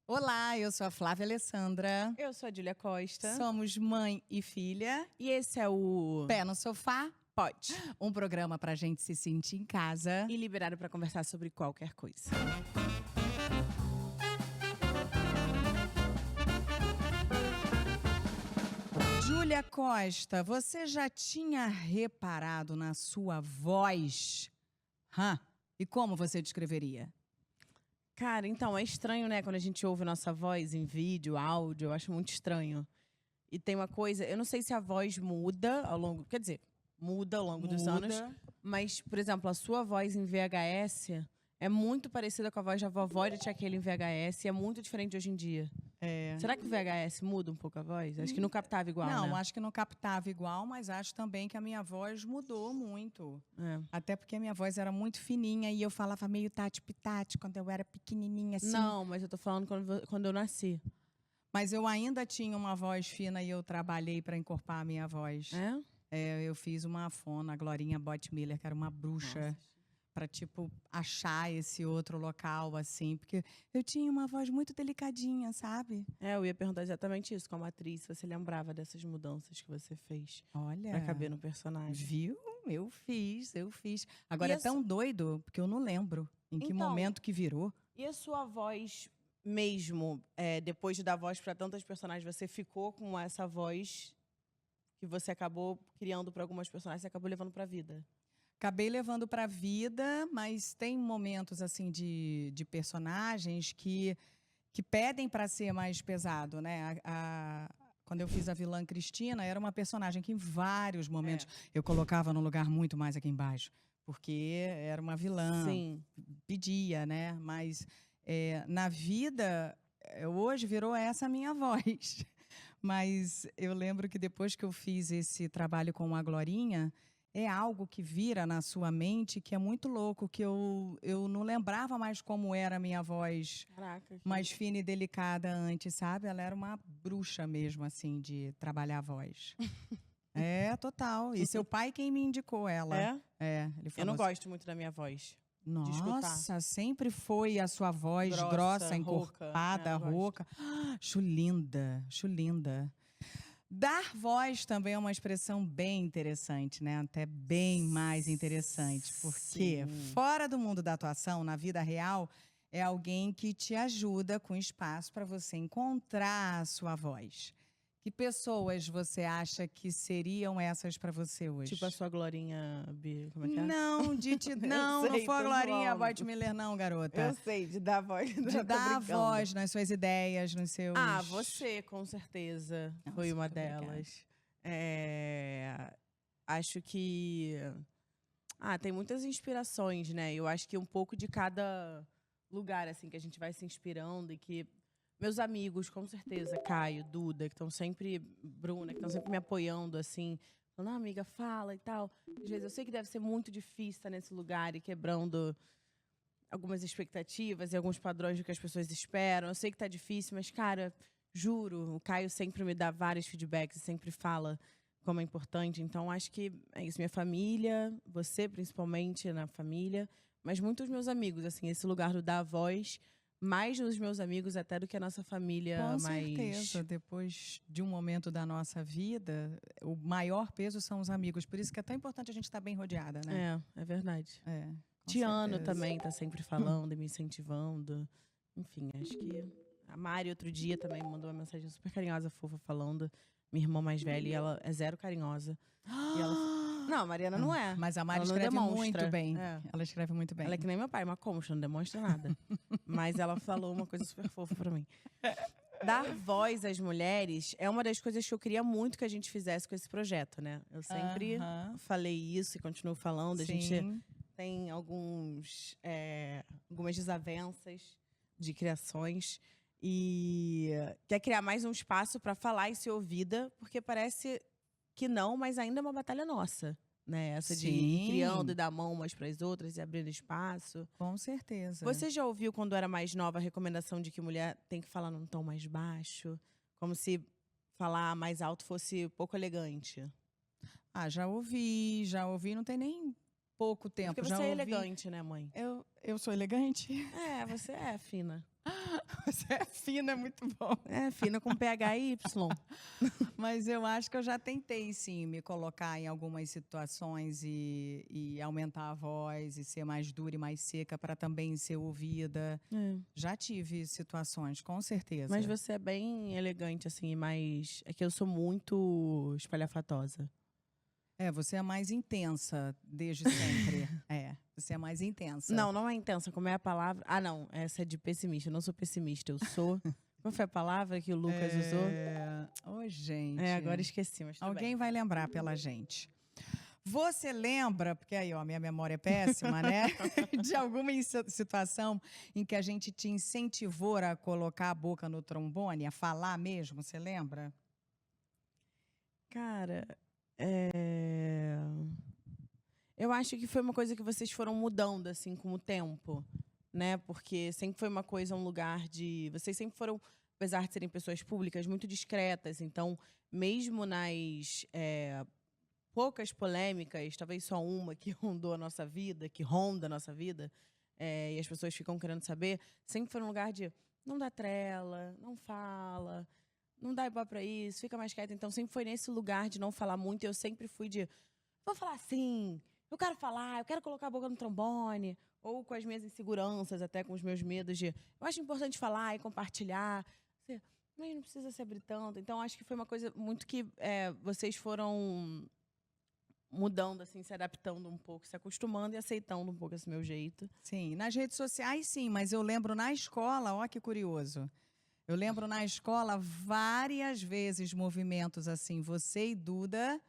Olá, eu sou a Flávia Alessandra. Eu sou a Júlia Costa. Somos mãe e filha. E esse é o Pé no Sofá, Pode. um programa pra gente se sentir em casa. E liberado pra conversar sobre qualquer coisa. Júlia Costa, você já tinha reparado na sua voz? E como você descreveria? Cara, então, é estranho, né? Quando a gente ouve nossa voz em vídeo, áudio, eu acho muito estranho. E tem uma coisa, eu não sei se a voz muda ao longo, quer dizer, muda ao longo dos anos. Mas, por exemplo, a sua voz em VHS é muito parecida com a voz da vovó e da tia Kelly em VHS e é muito diferente de hoje em dia. Será que o VHS muda um pouco a voz? Acho que não captava igual, Não, né? acho que não captava igual, mas acho também que a minha voz mudou muito. Até porque a minha voz era muito fininha e eu falava meio tati-pitati quando eu era pequenininha, assim. Não, mas eu tô falando quando eu nasci. Mas eu ainda tinha uma voz fina e eu trabalhei para encorpar a minha voz. Eu fiz uma fono, a Glorinha Bottmiller, que era uma bruxa, para tipo achar esse outro local, assim, porque eu tinha uma voz muito delicadinha, sabe? Eu ia perguntar exatamente isso, como atriz, se você lembrava dessas mudanças que você fez. Olha, Pra caber no personagem. viu? Eu fiz. Agora é tão doido, porque eu não lembro em que Então, momento que virou. E a sua voz mesmo, depois de dar voz pra tantos personagens, você ficou com essa voz que você acabou criando pra algumas personagens, você acabou levando pra vida? Acabei levando para a vida, mas tem momentos assim de personagens que pedem para ser mais pesado, né? Quando eu fiz a vilã Cristina, era uma personagem que em vários momentos eu colocava num lugar muito mais aqui embaixo, porque era uma vilã, pedia, né? Mas na vida, hoje virou essa a minha voz. Mas eu lembro que depois que eu fiz esse trabalho com a Glorinha, é algo que vira na sua mente que é muito louco, que eu não lembrava mais como era a minha voz. Caraca, mais fina e delicada antes, sabe? Ela era uma bruxa mesmo, assim, de trabalhar a voz. Total. E seu pai quem me indicou ela. Ele falou Eu não assim, gosto muito da minha voz. nossa, sempre foi a sua voz grossa, encorpada, rouca. Acho linda, acho linda. Dar voz também é uma expressão bem interessante, né? Até bem mais interessante. Porque fora do mundo da atuação, na vida real, é alguém que te ajuda com espaço para você encontrar a sua voz. Que pessoas você acha que seriam essas para você hoje? Tipo a sua Glorinha, como é que é? Não, não foi a Glorinha Bottmiller, não, garota. Eu sei, de dar voz. De dar voz nas suas ideias, nos seus... Você, com certeza, foi uma delas. Acho que... tem muitas inspirações, né? Eu acho que um pouco de cada lugar, assim, que a gente vai se inspirando e que... Meus amigos, com certeza, Caio, Duda, que estão sempre... Bruna, que estão sempre me apoiando, assim... Falando, amiga, fala e tal. Às vezes eu sei que deve ser muito difícil estar nesse lugar e quebrando algumas expectativas e alguns padrões do que as pessoas esperam. Eu sei que tá difícil, mas, cara, juro, o Caio sempre me dá vários feedbacks e sempre fala como é importante. Então, acho que é isso. Minha família, você principalmente na família, mas muitos meus amigos, assim, esse lugar do dar voz, mais dos meus amigos até do que a nossa família. Com certeza, depois de um momento da nossa vida, o maior peso são os amigos. Por isso que é tão importante a gente estar bem rodeada, né? É verdade. Com Tiano certeza. também tá sempre falando e me incentivando. Enfim, acho que... A Mari, outro dia, também mandou uma mensagem super carinhosa, fofa, falando. Minha irmã mais velha, e ela é zero carinhosa. E ela... Não, a Mariana não é. Mas a Mari Ela não escreve demonstra. muito bem. Ela escreve muito bem. Ela é que nem meu pai, uma concha, não demonstra nada. Mas ela falou uma coisa super fofa pra mim. Dar voz às mulheres é uma das coisas que eu queria muito que a gente fizesse com esse projeto, né? Eu sempre falei isso e continuo falando. A gente tem algumas desavenças de criações. E quer criar mais um espaço para falar e ser ouvida, porque parece que não, mas ainda é uma batalha nossa, né? Essa de ir criando e dar mão umas para as outras e abrindo espaço. Com certeza. Você já ouviu, quando era mais nova, a recomendação de que mulher tem que falar num tom mais baixo? Como se falar mais alto fosse pouco elegante? Já ouvi, não tem nem pouco tempo. Porque você é elegante, né, mãe? Eu sou elegante? Você é fina. Você é fina, é muito bom. É, fina com PHY. Mas eu acho que eu já tentei, sim, me colocar em algumas situações e aumentar a voz e ser mais dura e mais seca para também ser ouvida. É. Já tive situações, com certeza. Mas você é bem elegante, assim, mas é que eu sou muito espalhafatosa. Você é mais intensa desde sempre. Você é mais intensa. Não, não é intensa. Como é a palavra? Ah, não. Essa é de pessimista. Eu não sou pessimista. Eu sou... Qual foi a palavra que o Lucas usou? Gente. Agora esqueci, mas tudo Alguém bem. vai lembrar pela gente. Você lembra, porque aí, ó, minha memória é péssima, né? De alguma situação em que a gente te incentivou a colocar a boca no trombone, a falar mesmo, você lembra? Cara, eu acho que foi uma coisa que vocês foram mudando, assim, com o tempo, né? Porque sempre foi uma coisa, um lugar de... Vocês sempre foram, apesar de serem pessoas públicas, muito discretas. Então, mesmo nas poucas polêmicas, talvez só uma que rondou a nossa vida, que ronda a nossa vida, e as pessoas ficam querendo saber, sempre foi um lugar de não dá trela, não fala, não dá ibope pra isso, fica mais quieta. Então, sempre foi nesse lugar de não falar muito. E eu sempre fui de, vou falar assim, eu quero falar, eu quero colocar a boca no trombone. Ou com as minhas inseguranças, até com os meus medos de, eu acho importante falar e compartilhar. Mas não precisa se abrir tanto. Então, acho que foi uma coisa muito que vocês foram mudando, assim, se adaptando um pouco, se acostumando e aceitando um pouco esse meu jeito. Sim, nas redes sociais sim, mas eu lembro na escola, ó que curioso. Eu lembro na escola várias vezes movimentos assim, você e Duda,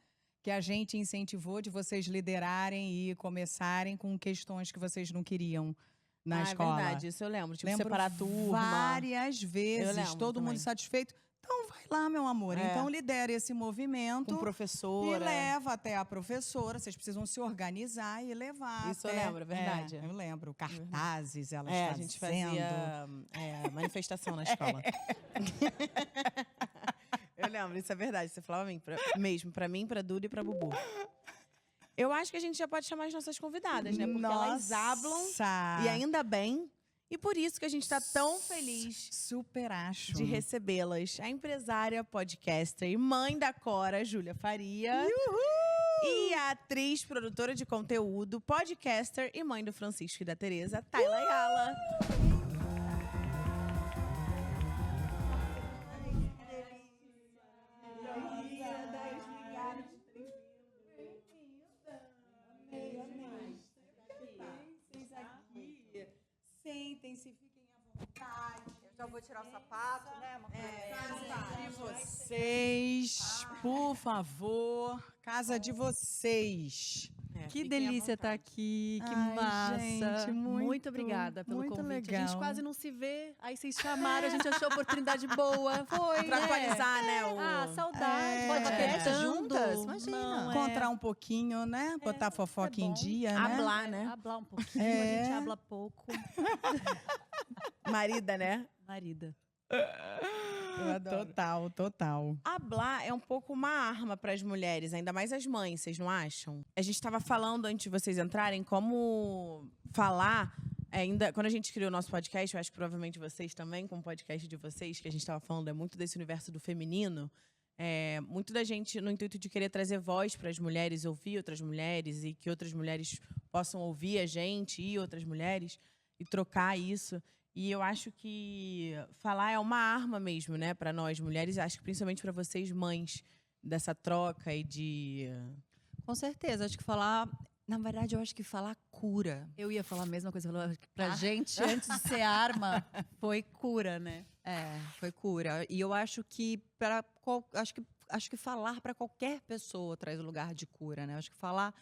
que a gente incentivou de vocês liderarem e começarem com questões que vocês não queriam na escola. É verdade, isso eu lembro. Tipo, Lembro separar a turma. várias vezes, todo também. mundo satisfeito. Então vai lá, meu amor. Então lidere esse movimento. Com professora. E leva até a professora. Vocês precisam se organizar e levar. Isso até... eu lembro, é verdade. Eu lembro. Cartazes, elas a fazendo. gente fazia manifestação na escola. Eu lembro, isso é verdade. Você falava mesmo, pra mim, pra Duda e pra Bubu. Eu acho que a gente já pode chamar as nossas convidadas, né? Porque elas hablam, e ainda bem. E por isso que a gente está tão feliz. Super acho. De recebê-las. A empresária, podcaster e mãe da Cora, Júlia Faria. Uhul! E a atriz, produtora de conteúdo, podcaster e mãe do Francisco e da Tereza, Tayla Ayala. Sentem-se, fiquem à vontade. Eu já vou tirar o sapato, né? Casa de vocês, por favor. Casa de vocês. Que delícia estar aqui, que massa. Gente, muito obrigada pelo muito convite. legal. A gente quase não se vê, aí vocês chamaram, a gente achou a oportunidade boa. Foi, Pra atualizar, né? Saudade. Podcast juntas, imagina. Não, Encontrar um pouquinho, né? Botar fofoca em dia, né? Hablar, né? Hablar um pouquinho, a gente habla pouco. Marida, né? Marida. Eu adoro. Total. Hablar é um pouco uma arma para as mulheres, ainda mais as mães, vocês não acham? A gente estava falando antes de vocês entrarem como falar. Ainda quando a gente criou o nosso podcast, eu acho que provavelmente vocês também, com o podcast de vocês, que a gente estava falando, é muito desse universo do feminino. Muito da gente no intuito de querer trazer voz para as mulheres, ouvir outras mulheres e que outras mulheres possam ouvir a gente e outras mulheres e trocar isso. E eu acho que falar é uma arma mesmo, né, para nós mulheres. Acho que principalmente para vocês mães, dessa troca e de... Com certeza, acho que falar... Na verdade, eu acho que falar cura. Eu ia falar a mesma coisa. Pra gente, antes de ser arma, foi cura, né? Foi cura. E eu acho que acho que falar para qualquer pessoa traz lugar de cura, né? Eu acho que falar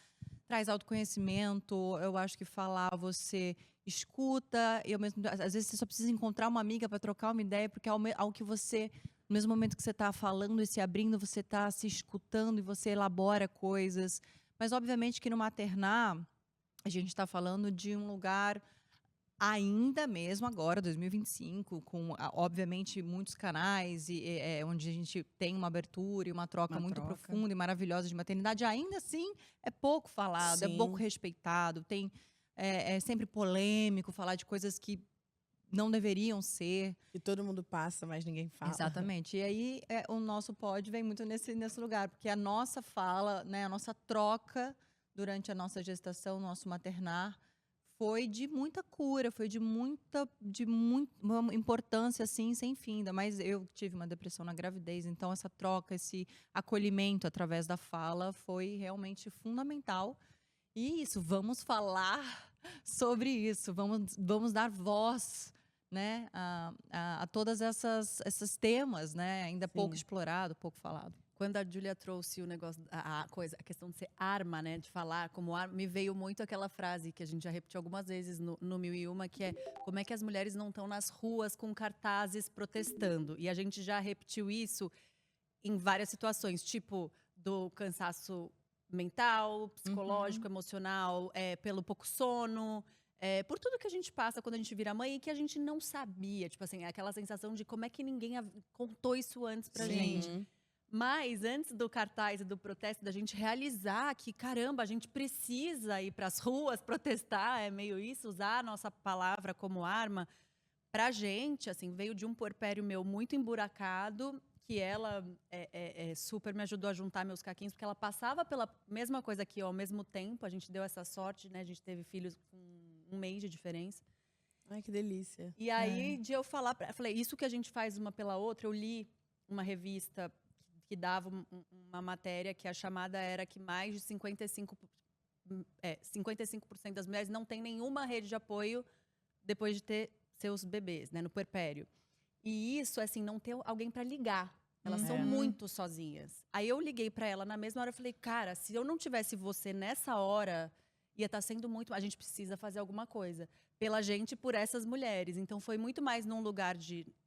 traz autoconhecimento. Eu acho que falar você escuta. E às vezes você só precisa encontrar uma amiga para trocar uma ideia, porque ao que você, no mesmo momento que você está falando e se abrindo, você está se escutando e você elabora coisas. Mas, obviamente, que no maternar, a gente está falando de um lugar ainda mesmo agora, 2025, com, obviamente, muitos canais, onde a gente tem uma abertura e uma troca muito profunda e maravilhosa de maternidade. Ainda assim, é pouco falado, é pouco respeitado, é sempre polêmico falar de coisas que não deveriam ser. E todo mundo passa, mas ninguém fala. Exatamente. E aí o nosso pod vem muito nesse lugar, porque a nossa fala, né, a nossa troca durante a nossa gestação, nosso maternar, foi de muita cura, foi de muita uma importância assim sem fim. Ainda mais eu tive uma depressão na gravidez, então essa troca, esse acolhimento através da fala foi realmente fundamental. E isso, vamos falar sobre isso, vamos dar voz, né, a todas esses temas, né, ainda pouco explorado, pouco falado. Quando a Júlia trouxe o negócio, a questão de ser arma, né, de falar como arma, me veio muito aquela frase que a gente já repetiu algumas vezes no 1001, que é como é que as mulheres não estão nas ruas com cartazes protestando. E a gente já repetiu isso em várias situações, tipo do cansaço mental, psicológico, emocional, pelo pouco sono, por tudo que a gente passa quando a gente vira mãe e que a gente não sabia. Tipo assim, aquela sensação de como é que ninguém contou isso antes pra gente. Mas antes do cartaz e do protesto, da gente realizar que, caramba, a gente precisa ir para as ruas protestar, é meio isso, usar a nossa palavra como arma. Pra gente, assim, veio de um puerpério meu muito emburacado, que ela super me ajudou a juntar meus caquinhos, porque ela passava pela mesma coisa que eu ao mesmo tempo. A gente deu essa sorte, né? A gente teve filhos com 1 mês de diferença. Ai, que delícia. E aí, de eu falar, falei, isso que a gente faz uma pela outra, eu li uma revista que dava uma matéria que a chamada era que mais de 55% das mulheres não tem nenhuma rede de apoio depois de ter seus bebês, né, no puerpério. E isso, assim, não ter alguém para ligar. Elas são muito sozinhas. Aí eu liguei para ela na mesma hora, eu falei, cara, se eu não tivesse você nessa hora, ia estar sendo muito... A gente precisa fazer alguma coisa pela gente e por essas mulheres. Então foi muito mais num lugar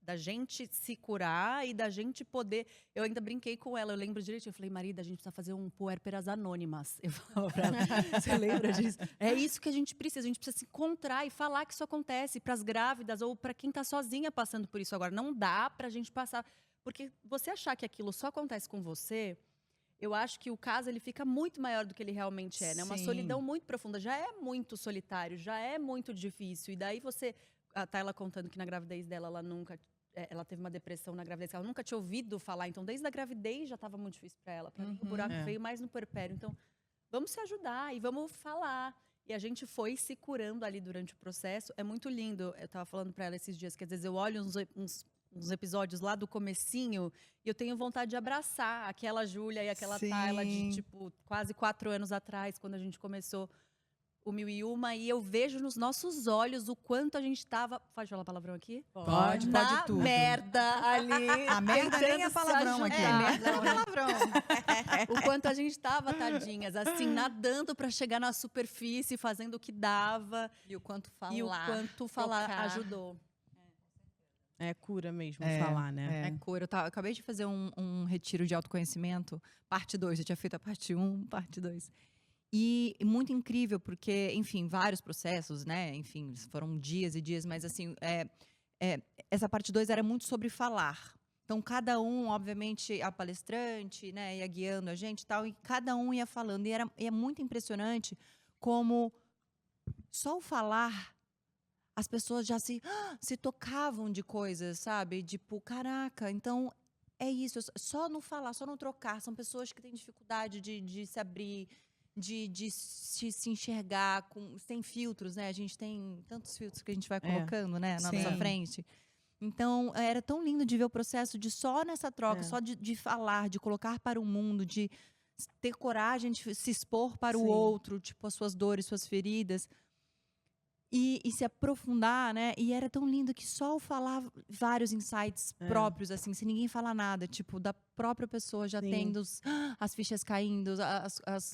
da gente se curar e da gente poder... Eu ainda brinquei com ela, eu lembro direitinho. Eu falei, marida, a gente precisa fazer um puérperas anônimas. Eu falava pra ela, você lembra disso? É isso que a gente precisa se encontrar e falar que isso acontece para as grávidas ou para quem está sozinha passando por isso agora. Não dá pra gente passar... Porque você achar que aquilo só acontece com você... Eu acho que o caso ele fica muito maior do que ele realmente é, né? Uma solidão muito profunda. Já é muito solitário, já é muito difícil. E daí você... A Tayla contando que na gravidez dela, ela teve uma depressão na gravidez, ela nunca tinha ouvido falar. Então, desde a gravidez já estava muito difícil para ela. Para mim, o buraco veio mais no puerpério. Então, vamos se ajudar e vamos falar. E a gente foi se curando ali durante o processo. É muito lindo. Eu estava falando para ela esses dias que às vezes eu olho uns episódios lá do comecinho e eu tenho vontade de abraçar aquela Júlia e aquela Tayla de, tipo, quase 4 anos atrás, quando a gente começou o 1001, e eu vejo nos nossos olhos o quanto a gente tava... Pode falar palavrão aqui? Pode tudo. Merda ali. A merda nem é palavrão aqui. Merda é palavrão. O quanto a gente tava, tadinhas, assim, nadando pra chegar na superfície, fazendo o que dava. E o quanto falar. E o quanto falar trocar. ajudou. É cura mesmo falar, né? É cura. Eu acabei de fazer um retiro de autoconhecimento, parte 2. Eu tinha feito a parte 1, parte 2. E muito incrível, porque, enfim, vários processos, né? Enfim, foram dias e dias, mas assim, essa parte 2 era muito sobre falar. Então, cada um, obviamente, a palestrante, né, ia guiando a gente e tal, e cada um ia falando. E é muito impressionante como só o falar... As pessoas já se tocavam de coisas, sabe? Tipo, caraca, então é isso. Só não falar, só não trocar. São pessoas que têm dificuldade de se abrir, de se enxergar sem filtros, né? A gente tem tantos filtros que a gente vai colocando, né? Na nossa frente. Então, era tão lindo de ver o processo de só nessa troca, só de falar, de colocar para o mundo, de ter coragem de se expor para o outro, tipo, as suas dores, suas feridas. E se aprofundar, né? E era tão lindo que só o falar vários insights próprios, assim, sem ninguém falar nada, tipo, da própria pessoa já tendo as fichas caindo,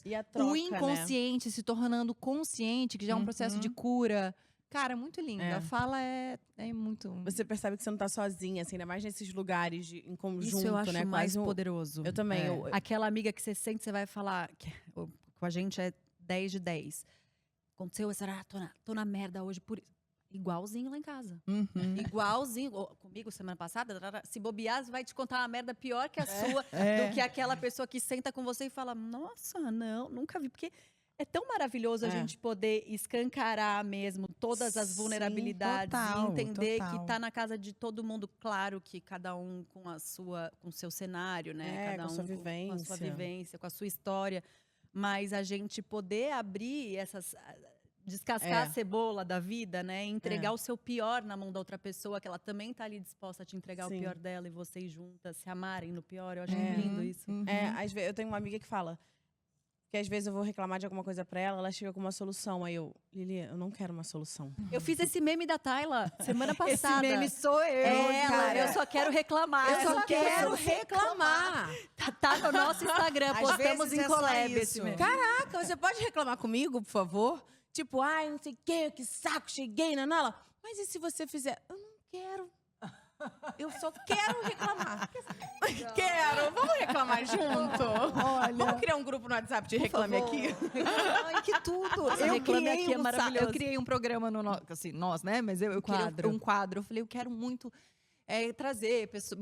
E a troca, o inconsciente se tornando consciente, que já é um processo de cura. Cara, muito lindo. A fala é muito... Você percebe que você não tá sozinha, assim, ainda mais nesses lugares em conjunto, Isso eu acho né? mais poderoso. Eu também. Aquela amiga que você sente, você vai falar, com a gente é 10 de 10. Aconteceu essa, tô na merda hoje por igualzinho lá em casa. Igualzinho. Comigo, semana passada, se bobear, vai te contar uma merda pior que a sua, do que aquela pessoa que senta com você e fala, nossa, não, nunca vi. Porque É tão maravilhoso a É. gente poder escancarar mesmo todas as Sim, vulnerabilidades total, e entender total. que tá na casa de todo mundo, claro que cada um com o seu cenário, né? Cada com a sua com a sua vivência. vivência, com a sua história. Mas a gente poder abrir descascar É. a cebola da vida, né? E entregar o seu pior na mão da outra pessoa, que ela também tá ali disposta a te entregar Sim. o pior dela e vocês juntas se amarem no pior. Eu acho É. lindo isso. Às vezes, eu tenho uma amiga que fala que às vezes eu vou reclamar de alguma coisa pra ela, ela chega com uma solução. Aí eu, Lili, eu não quero uma solução. Eu fiz esse meme da Tayla semana passada. Esse meme sou eu, Ela, cara. eu só quero reclamar. Eu só quero reclamar. Tá no nosso Instagram, Às postamos vezes em é só collab isso. esse meme. Caraca, você pode reclamar comigo, por favor? Tipo, ai, não sei o quê, que saco, cheguei, Nanala. Mas e se você fizer? Eu não quero. Eu só quero reclamar. Quero. Vamos reclamar junto? Olha. Vamos criar um grupo no WhatsApp de Reclame Aqui? Ai, que tudo. Nossa, Reclame Aqui é maravilhoso. Eu criei um programa no nosso, assim, nós, né? Mas eu Quadro. queria um quadro. Eu falei, eu quero muito trazer pessoas,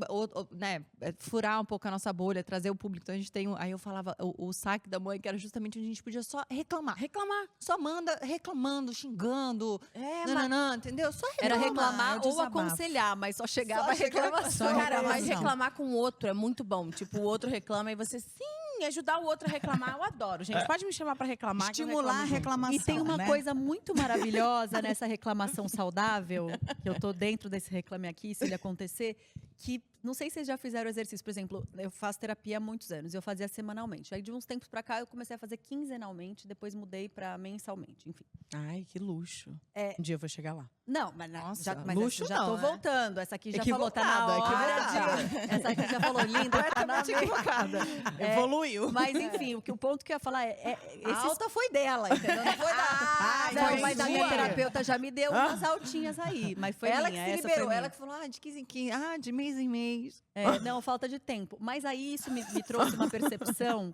né? Furar um pouco a nossa bolha, trazer o público. Então a gente tem, aí eu falava o saque da mãe, que era justamente onde a gente podia só reclamar. Reclamar. Só manda reclamando, xingando, É, nananã, entendeu? Só Era reclamar. reclamar é o ou desabafo. aconselhar, mas só chegava Só a chegava- reclamação. Só Cara, mas reclamação. reclamar com o outro é muito bom. Tipo, o outro reclama e você, sim, ajudar o outro a reclamar, eu adoro. Gente, pode me chamar pra reclamar. que eu Estimular a reclamo junto. reclamação. E tem uma né? coisa muito maravilhosa nessa reclamação saudável, que eu tô dentro desse Reclame Aqui, se ele acontecer, que não sei se vocês já fizeram exercício. Por exemplo, eu faço terapia há muitos anos, eu fazia semanalmente. Aí de uns tempos pra cá eu comecei a fazer quinzenalmente, depois mudei pra mensalmente, enfim. Ai, que luxo. É. Um dia eu vou chegar lá. Não, mas, Nossa, mas luxo já não, tô né? voltando. Essa aqui já falou, tá na Equivocada, hora de... Essa aqui já falou, linda, tá na equivocada. Evoluiu. Mas enfim, o ponto que eu ia falar é A esses alta foi dela, entendeu? Não foi da... Não, foi mas a minha sua. terapeuta já me deu umas altinhas aí. Mas foi ela minha, que se essa liberou, foi ela minha. que falou, de 15 em 15, de mês em mês. Não, falta de tempo. Mas aí isso me trouxe uma percepção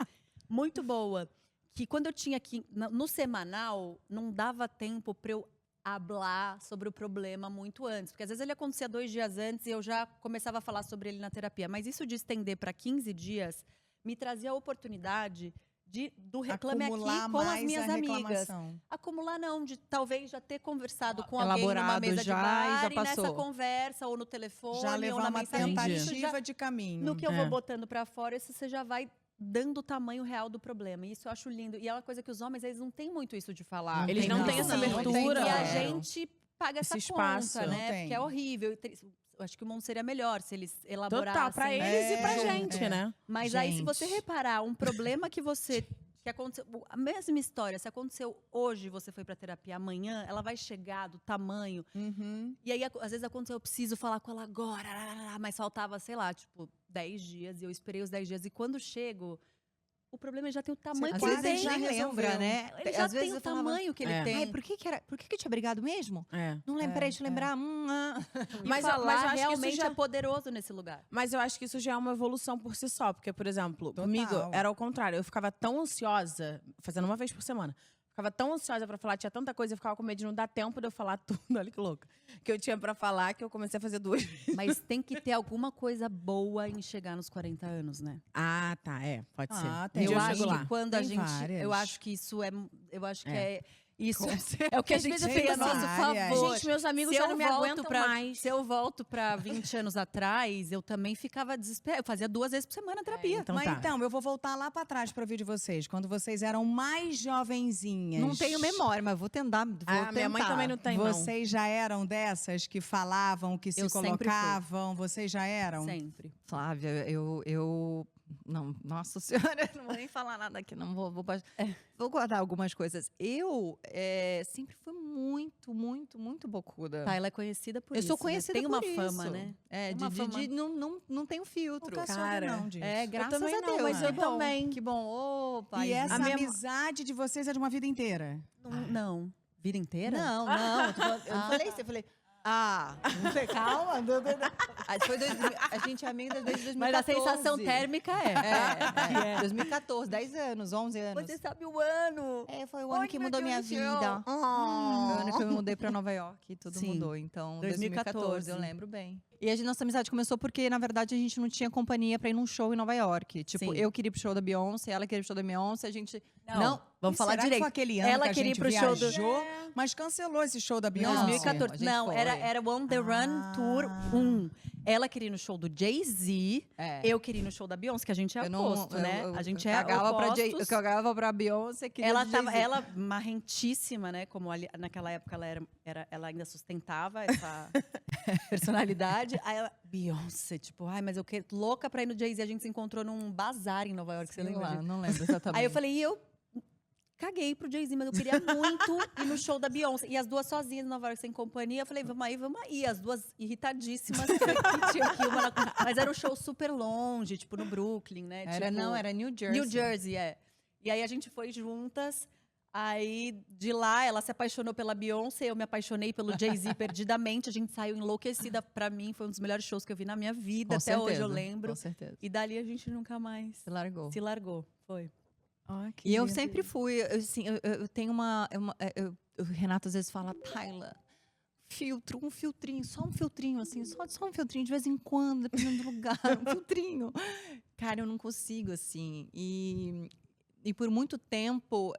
muito boa. Que quando eu tinha aqui, no semanal, não dava tempo para eu hablar sobre o problema muito antes. Porque às vezes ele acontecia 2 dias antes e eu já começava a falar sobre ele na terapia. Mas isso de estender para 15 dias me trazia a oportunidade do Reclame Acumular Aqui com as mais minhas a amigas. reclamação. Acumular não, de talvez já ter conversado com alguém numa Elaborado mesa já, de e bar já e nessa passou. conversa ou no telefone Já ou levar na uma mensagem. Isso tentativa já, de caminho. no que eu É. vou botando pra fora, isso você já vai dando o tamanho real do problema. E isso eu acho lindo. E é uma coisa que os homens, eles não têm muito isso de falar. Eles não têm essa E abertura. a Zero. gente paga essa Esse espaço. conta, Não né? tem. Porque é horrível. Eu acho que o mundo seria melhor se eles elaborassem. Total, pra eles e pra É, gente, é. né? Mas aí, se você Gente. reparar, um problema que aconteceu, a mesma história, se aconteceu hoje, você foi pra terapia, amanhã, ela vai chegar do tamanho. Uhum. E aí, às vezes aconteceu, eu preciso falar com ela agora, mas faltava, sei lá, tipo, 10 dias, e eu esperei os 10 dias. E quando chego, o problema já tem o tamanho Às que vezes ele a gente tem. nem lembra, resolveu. né? Ele já Às tem vezes o eu falava, tamanho que ele É. tem. ai, por que que eu tinha brigado mesmo? É. Não lembro, peraí, deixa eu lembrar. E Mas falar eu acho que realmente isso já... é poderoso nesse lugar. Mas eu acho que isso já é uma evolução por si só. Porque, por exemplo, Total. comigo era ao contrário. Eu ficava tão ansiosa, fazendo uma vez por semana. Ficava tão ansiosa pra falar, tinha tanta coisa, eu ficava com medo de não dar tempo de eu falar tudo. Olha que louca. Que eu tinha pra falar, que eu comecei a fazer 2 vezes. Mas tem que ter alguma coisa boa em chegar nos 40 anos, né? Ah, tá, pode ser. Ah, Um tem dia Eu eu acho chego lá. que quando a Tem gente. várias. Eu acho que isso é. Eu acho que É. é. Isso Com é o que a Às gente vezes eu tem fico a nosso várias. favor. Gente, meus amigos Se já eu não me volto aguentam pra- mais. Se eu volto pra 20 anos atrás, eu também ficava desesperada. Eu fazia 2 vezes por semana terapia. Então Mas tá. então, eu vou voltar lá pra trás pra ouvir de vocês, quando vocês eram mais jovenzinhas. Não tenho memória, mas vou tentar. Minha mãe também não tem, não. Vocês já eram dessas que falavam, que se Eu sempre fui. colocavam? Vocês já eram? Sempre. Flávia, eu não, nossa senhora, não vou nem falar nada aqui, não vou guardar algumas coisas. Eu sempre fui muito bocuda. Tá, ela é conhecida por Eu isso. sou né? conhecida Tem uma por fama, isso. né? É, Uma fama. de não tenho filtro. Nunca soube Cara, não disso. É, graças também a não, Deus. mas que eu bom, também. Que bom. Ô, E paizinho. essa A minha- amizade de vocês é de uma vida inteira? Não. Vida inteira? Não, eu falei isso, eu falei... não sei, calma. Foi a gente é amiga desde 2014. Mas a sensação térmica é. 2014, 10 anos, 11 anos. Você sabe o ano. Foi o ano que meu mudou minha Deus do céu. vida. Foi o ano que eu me mudei pra Nova York e tudo Sim. mudou. Então, 2014, 2014, eu lembro bem. E a nossa amizade começou porque, na verdade, a gente não tinha companhia pra ir num show em Nova York. Tipo, Sim. eu queria ir pro show da Beyoncé, ela queria ir pro show da Beyoncé, a gente... E Vamos falar será que direito. foi aquele ano Ela que a queria ir gente pro show do- viajou, mas cancelou esse show da Beyoncé? 2014. a gente Não, foi. era On The Run Tour 1. Ela queria ir no show do Jay-Z, eu queria ir no show da Beyoncé, que a gente é oposto, né? A gente é opostos. Eu cagava pra Beyoncé, queria Ela do tava, Jay-Z. ela marrentíssima, né? Como naquela época ela ainda sustentava essa personalidade. Aí ela, Beyoncé, tipo, ai, mas eu quero louca pra ir no Jay-Z. A gente se encontrou num bazar em Nova York, você Sei lembra? lá, disso? não lembro exatamente. Aí eu falei, e eu caguei pro Jay-Z, mas eu queria muito ir no show da Beyoncé. E as duas sozinhas em Nova York, sem companhia. Eu falei, vamos aí. As duas irritadíssimas. Que tinham que ir uma mas era um show super longe, tipo, no Brooklyn, né? Era New Jersey. New Jersey, é. E aí a gente foi juntas. Aí, de lá, ela se apaixonou pela Beyoncé, eu me apaixonei pelo Jay-Z perdidamente. A gente saiu enlouquecida. Pra mim, foi um dos melhores shows que eu vi na minha vida. Com Até certeza, hoje eu lembro. Com certeza. E dali a gente nunca mais Se largou. se largou. Foi. E eu sempre fui, assim, eu tenho o Renato às vezes fala, Tayla, um filtrinho, só um filtrinho, assim, só um filtrinho, de vez em quando, dependendo do lugar, um filtrinho. Cara, eu não consigo, assim. E por muito tempo,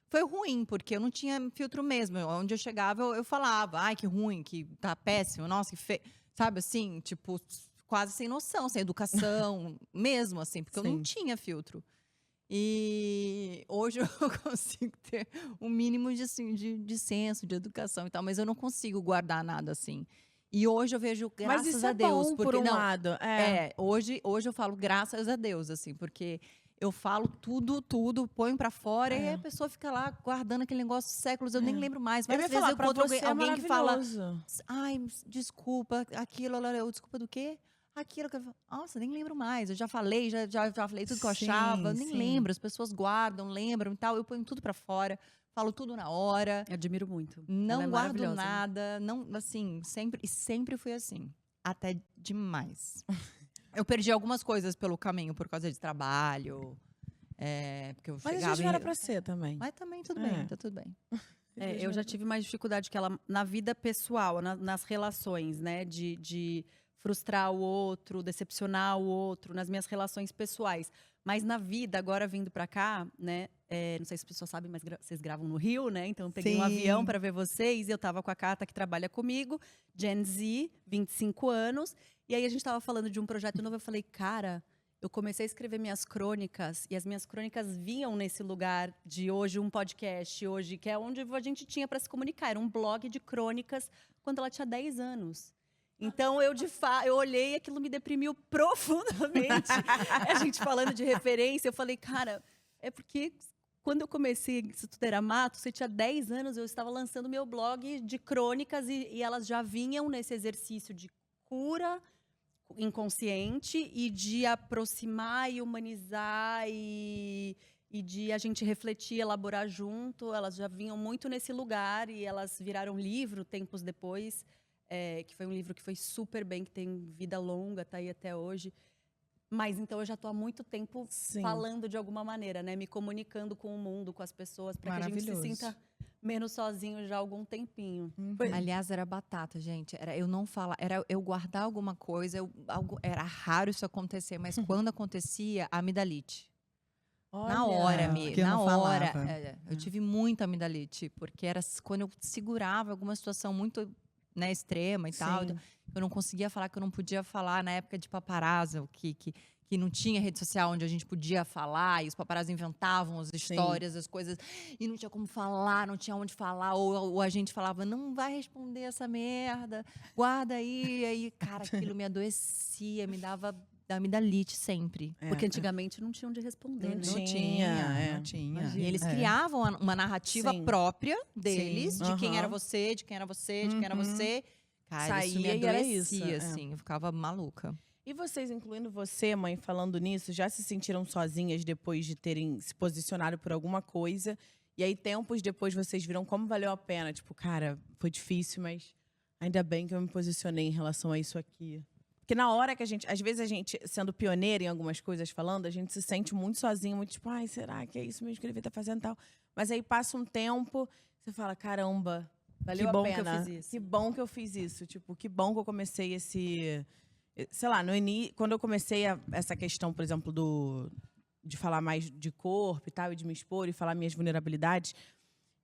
foi ruim, porque eu não tinha filtro mesmo. Onde eu chegava, eu falava, ai, que ruim, que tá péssimo, nossa, que feio. Sabe, assim, tipo, quase sem noção, sem educação, mesmo, assim, porque eu não tinha filtro. E hoje eu consigo ter um mínimo de, assim, de senso, de educação e tal, mas eu não consigo guardar nada assim. E hoje eu vejo, graças Mas isso a é Deus. bom, porque por um não, lado. hoje eu falo graças a Deus, assim, porque eu falo tudo, ponho pra fora e a pessoa fica lá guardando aquele negócio séculos, eu nem lembro mais. Eu ia Várias vezes falar, eu pra encontro você alguém que fala, maravilhoso. ai, desculpa, aquilo, desculpa do quê? Aquilo que eu falo, nossa, nem lembro mais. Eu já falei, já falei tudo que eu achava. Eu nem lembro, as pessoas guardam, lembram e tal. Eu ponho tudo pra fora, falo tudo na hora. Eu admiro muito. Não Ela é guardo maravilhosa. nada. Não, assim, sempre fui assim. Até demais. Eu perdi algumas coisas pelo caminho, por causa de trabalho. Porque eu Mas chegava a gente não era pra ser também. Mas também tudo bem, tá tudo bem. Eu já tive mais dificuldade que ela na vida pessoal, nas relações, né? De frustrar o outro, decepcionar o outro, nas minhas relações pessoais. Mas na vida, agora vindo pra cá, né? Não sei se as pessoas sabem, mas vocês gravam no Rio, né? Então eu peguei um avião para ver vocês. E eu tava com a Cata, que trabalha comigo, Gen Z, 25 anos. E aí a gente tava falando de um projeto novo. Eu falei, cara, eu comecei a escrever minhas crônicas. E as minhas crônicas vinham nesse lugar de hoje, um podcast, hoje, que é onde a gente tinha para se comunicar. Era um blog de crônicas quando ela tinha 10 anos. Então, eu olhei e aquilo me deprimiu profundamente. A gente falando de referência, eu falei, cara, é porque quando eu comecei, isso tudo era mato, você tinha 10 anos, eu estava lançando meu blog de crônicas e elas já vinham nesse exercício de cura inconsciente e de aproximar e humanizar e de a gente refletir, elaborar junto. Elas já vinham muito nesse lugar e elas viraram livro tempos depois. Que foi um livro que foi super bem, que tem vida longa, tá aí até hoje. Mas então eu já tô há muito tempo falando de alguma maneira, né? Me comunicando com o mundo, com as pessoas, para que a gente se sinta menos sozinho já há algum tempinho. Aliás, era batata, gente. Era eu não falar, era eu guardar alguma coisa. Era raro isso acontecer, mas quando acontecia, amidalite. Na hora, amiga. Na hora. Eu tive muita amidalite, porque era quando eu segurava alguma situação muito, né, extrema e tal. Eu não conseguia falar, que eu não podia falar na época de paparazzi, que não tinha rede social onde a gente podia falar, e os paparazzi inventavam as histórias, as coisas, e não tinha como falar, não tinha onde falar, ou a gente falava, não vai responder essa merda, guarda aí, aí, cara, aquilo me adoecia, me dava amidalite sempre. Porque antigamente não tinham de responder, Não né? tinha. E eles criavam uma narrativa própria deles, de quem era você, de quem era você, de quem era você. Cara, isso me adoecia, assim, eu ficava maluca. E vocês, incluindo você, mãe, falando nisso, já se sentiram sozinhas depois de terem se posicionado por alguma coisa? E aí, tempos depois, vocês viram como valeu a pena? Tipo, cara, foi difícil, mas ainda bem que eu me posicionei em relação a isso aqui. Porque na hora que às vezes a gente, sendo pioneira em algumas coisas falando, a gente se sente muito sozinho, muito tipo, ai, será que é isso mesmo que ele devia estar fazendo e tal? Mas aí passa um tempo, você fala, caramba, Valeu Que bom a que eu pena. fiz isso. Que bom que eu fiz isso. Tipo, que bom que eu comecei esse... Sei lá, no início, quando eu comecei essa questão, por exemplo, de falar mais de corpo e tal, e de me expor e falar minhas vulnerabilidades,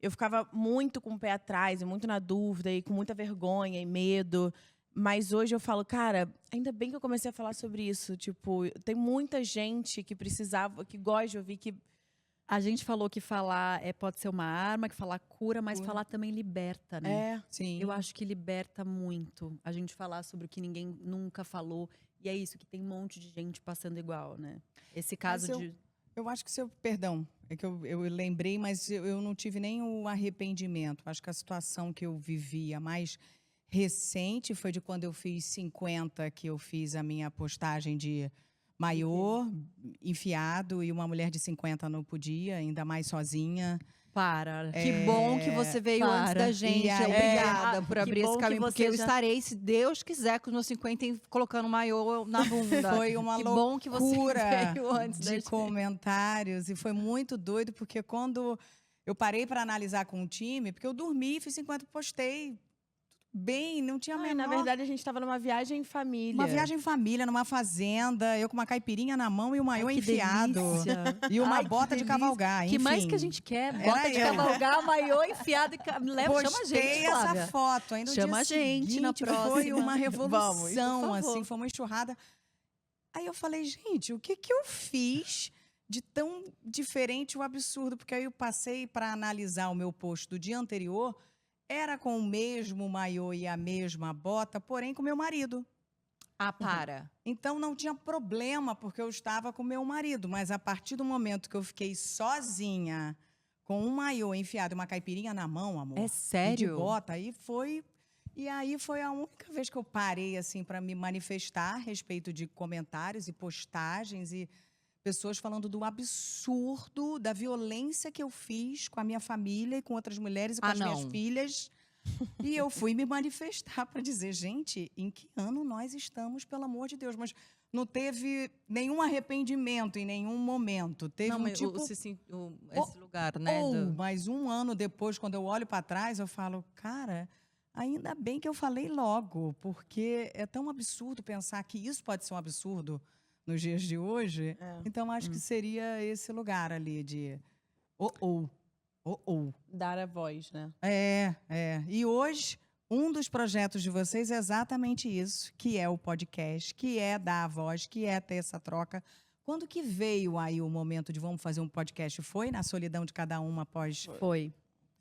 eu ficava muito com o pé atrás, e muito na dúvida, e com muita vergonha e medo. Mas hoje eu falo, cara, ainda bem que eu comecei a falar sobre isso. Tipo, tem muita gente que precisava, que gosta de ouvir, que... A gente falou que falar pode ser uma arma, que falar cura, mas falar também liberta, né? Sim. Eu acho que liberta muito a gente falar sobre o que ninguém nunca falou. E é isso, que tem um monte de gente passando igual, né? Esse caso Mas de... Eu acho que perdão, é que eu lembrei, mas eu não tive nem o arrependimento. Acho que a situação que eu vivi, a mais recente, foi de quando eu fiz 50, que eu fiz a minha postagem de maiô enfiado e uma mulher de 50 não podia, ainda mais sozinha. Que bom que você veio antes da gente. E aí- Obrigada por que abrir bom esse que caminho, você porque eu já- estarei, se Deus quiser, com os meus 50 colocando maiô na bunda. Foi uma Que bom que você loucura veio antes da de gente. comentários e foi muito doido, porque quando eu parei para analisar com o time, porque eu dormi, fiz 50, postei bem, não tinha a Ai, menor... na verdade, a gente estava numa viagem em família. Uma viagem em família, numa fazenda, eu com uma caipirinha na mão e o maiô que enfiado. delícia. E uma Ai, que bota de delícia. cavalgar, enfim. Que mais que a gente quer? Era Bota de eu. cavalgar, maiô enfiado e chama a Postei gente, essa Flávia. foto. Ainda no Chama dia a gente na seguinte, Foi próxima. uma revolução, Vamos, por favor. assim, foi uma enxurrada. Aí eu falei, gente, o que eu fiz de tão diferente o absurdo? Porque aí eu passei para analisar o meu post do dia anterior, era com o mesmo maiô e a mesma bota, porém com meu marido. Ah, para. Então não tinha problema, porque eu estava com meu marido. Mas a partir do momento que eu fiquei sozinha, com um maiô enfiado e uma caipirinha na mão, amor. É E de sério? bota, aí foi. E aí foi a única vez que eu parei assim para me manifestar a respeito de comentários e postagens e pessoas falando do absurdo, da violência que eu fiz com a minha família e com outras mulheres e com Ah, as minhas não. filhas. E eu fui me manifestar para dizer, gente, em que ano nós estamos, pelo amor de Deus? Mas não teve nenhum arrependimento em nenhum momento. Teve Não, um mas tipo... esse lugar, né? Mas um ano depois, quando eu olho para trás, eu falo, cara, ainda bem que eu falei logo, porque é tão absurdo pensar que isso pode ser um absurdo nos dias de hoje. Então, acho que seria esse lugar ali de Dar a voz, né? E hoje, um dos projetos de vocês é exatamente isso, que é o podcast, que é dar a voz, que é ter essa troca. Quando que veio aí o momento de vamos fazer um podcast? Foi na solidão de cada uma após... Foi.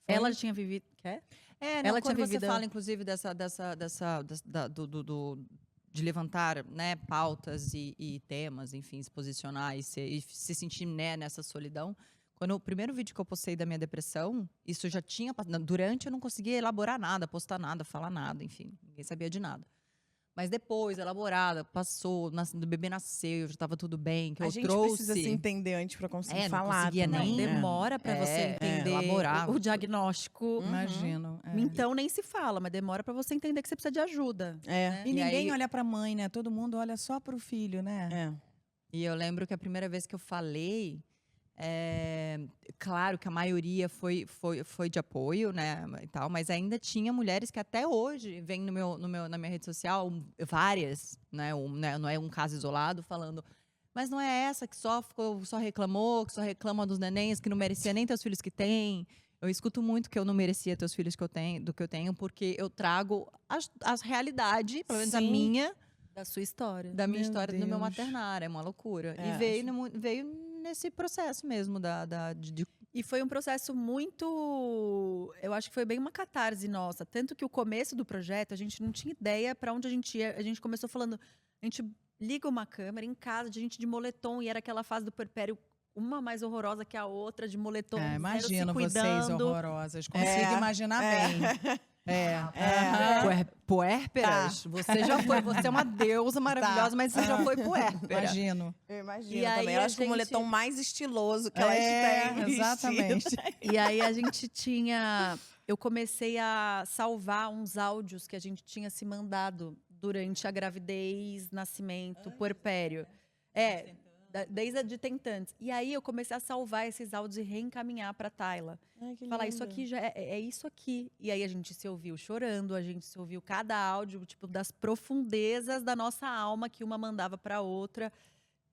Ela tinha vivido... Quer? Não, Ela quando tinha você vivido- fala, inclusive, de levantar, né, pautas e temas, enfim, se posicionar e se sentir, né, nessa solidão. Quando o primeiro vídeo que eu postei da minha depressão, isso já tinha... Durante eu não conseguia elaborar nada, postar nada, falar nada, enfim. Ninguém sabia de nada. Mas depois, elaborada, passou, o bebê nasceu, já estava tudo bem, que A eu gente trouxe... precisa se entender antes para conseguir não falar conseguia também, Não, nem- né? demora pra você entender elaborar. o diagnóstico. Imagino. Então nem se fala, mas demora pra você entender que você precisa de ajuda. E ninguém aí- olha para a mãe, né? Todo mundo olha só para o filho, né? E eu lembro que a primeira vez que eu falei, claro que a maioria foi de apoio, né, e tal, mas ainda tinha mulheres que até hoje vêm na minha rede social, várias, né, não é um caso isolado, falando, mas não é essa que só reclamou, que só reclama dos nenéns, que não merecia nem ter os filhos que tem. Eu escuto muito que eu não merecia ter os filhos que eu tenho, porque eu trago as realidades, pelo menos a Sim. minha, Da sua história. da minha Meu história do meu Deus. maternário, é uma loucura. É, E veio nesse processo mesmo de E foi um processo muito. Eu acho que foi bem uma catarse nossa. Tanto que o começo do projeto, a gente não tinha ideia para onde a gente ia. A gente começou falando. A gente liga uma câmera em casa, de gente de moletom, e era aquela fase do puerpério, uma mais horrorosa que a outra, de moletom. zero se Imagino vocês cuidando. horrorosas. Consigo imaginar bem. puérperas. Você já foi, você é uma deusa maravilhosa, mas você já foi puérpera. Imagino. Eu imagino E aí também. a Eu acho que o gente- moletom mais estiloso que elas têm. Exatamente. E aí a gente tinha. Eu comecei a salvar uns áudios que a gente tinha se mandado durante a gravidez, nascimento, puerpério. desde a de tentantes. E aí eu comecei a salvar esses áudios e reencaminhar pra Tayla. Ai, que Falar, isso lindo. aqui já é isso aqui. E aí a gente se ouviu chorando, a gente se ouviu cada áudio, tipo, das profundezas da nossa alma que uma mandava pra outra.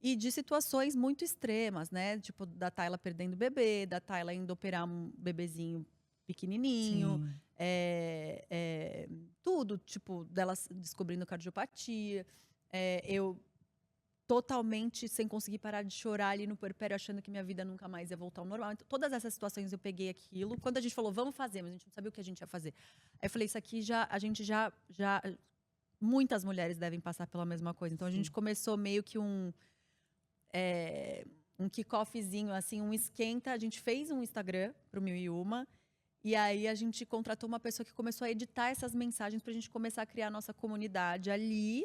E de situações muito extremas, né? Tipo, da Tayla perdendo o bebê, da Tayla indo operar um bebezinho pequenininho. Tudo, tipo, dela descobrindo cardiopatia. Eu totalmente sem conseguir parar de chorar ali no puerpério, achando que minha vida nunca mais ia voltar ao normal. Então, todas essas situações eu peguei aquilo. Quando a gente falou, vamos fazer, mas a gente não sabia o que a gente ia fazer. Aí eu falei, isso aqui a gente já muitas mulheres devem passar pela mesma coisa. Então a gente começou meio que um kick-offzinho, assim, um esquenta. A gente fez um Instagram pro 1001. E aí a gente contratou uma pessoa que começou a editar essas mensagens pra gente começar a criar a nossa comunidade ali.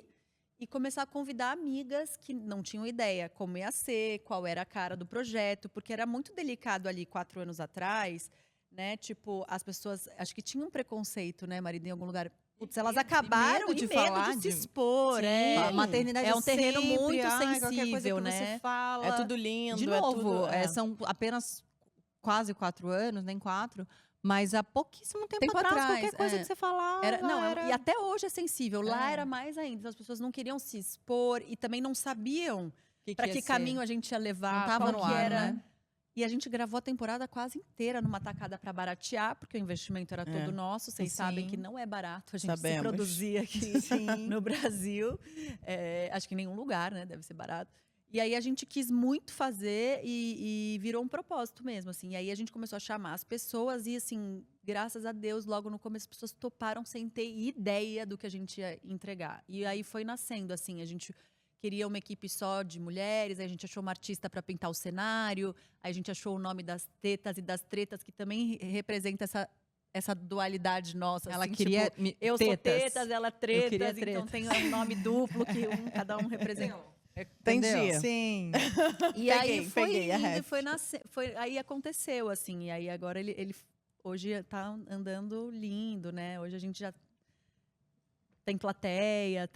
E começar a convidar amigas que não tinham ideia como ia ser, qual era a cara do projeto, porque era muito delicado ali 4 anos atrás, né? Tipo, as pessoas, acho que tinham um preconceito, né, Marida, em algum lugar. Putz, elas acabaram medo de e medo falar, de se de- expor, A maternidade É um terreno sempre, muito qualquer coisa que sensível, você né? fala. É tudo lindo, De é novo, tudo... são apenas quase 4 anos, nem 4. Mas há pouquíssimo tempo Tempo atrás, atrás, qualquer coisa que você falava E até hoje é sensível. Lá É. era mais ainda. Então, as pessoas não queriam se expor e também não sabiam para ia que ser. caminho a gente ia levar, Não tava qual no que ar, era. né? E a gente gravou a temporada quase inteira numa tacada para baratear, porque o investimento era todo nosso. Vocês sabem Sim. que não é barato a gente se Sabemos. produzir aqui no Brasil. Acho que em nenhum lugar, né? Deve ser barato. E aí a gente quis muito fazer e virou um propósito mesmo, assim. E aí a gente começou a chamar as pessoas e, assim, graças a Deus, logo no começo as pessoas toparam sem ter ideia do que a gente ia entregar. E aí foi nascendo, assim, a gente queria uma equipe só de mulheres, aí a gente achou uma artista para pintar o cenário, aí a gente achou o nome das tetas e das tretas, que também representa essa dualidade nossa. Ela assim, queria tipo, eu sou tetas, ela queria tretas, então tretas. tem um nome duplo que cada um representa. Entendi. Sim. E aí Peguei, foi peguei a indo, ref. aí aconteceu, assim. E aí agora ele hoje tá andando lindo, né? Hoje a gente já tem plateia,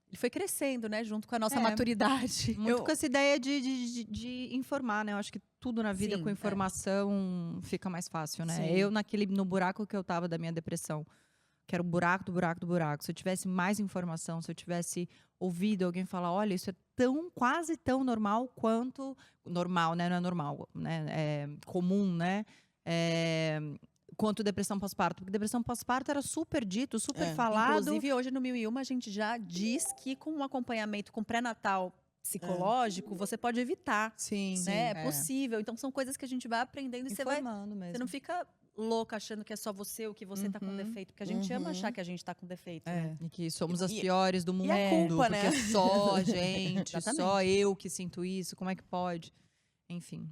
ele foi crescendo, né? Junto com a nossa maturidade. Muito com essa ideia de informar, né? Eu acho que tudo na vida Sim, com informação fica mais fácil, né? Sim. Eu, no buraco que eu tava da minha depressão, que era o buraco do buraco do buraco. Se eu tivesse mais informação, se eu tivesse ouvido alguém falar, olha, isso é quase tão normal quanto... Normal, né? Não é normal, né? É comum, né? Quanto depressão pós-parto. Porque depressão pós-parto era super dito, super falado. Inclusive, hoje no 1001 a gente já diz que com um acompanhamento com pré-natal psicológico, você pode evitar. Sim. Né? É possível. Então, são coisas que a gente vai aprendendo e você Informando mesmo. Você não fica louca achando que é só você ou que você tá com defeito. Porque a gente ama achar que a gente tá com defeito. Né? E que somos as piores do mundo. E a culpa, né? Porque só a gente, Exatamente. só eu que sinto isso. Como é que pode? Enfim.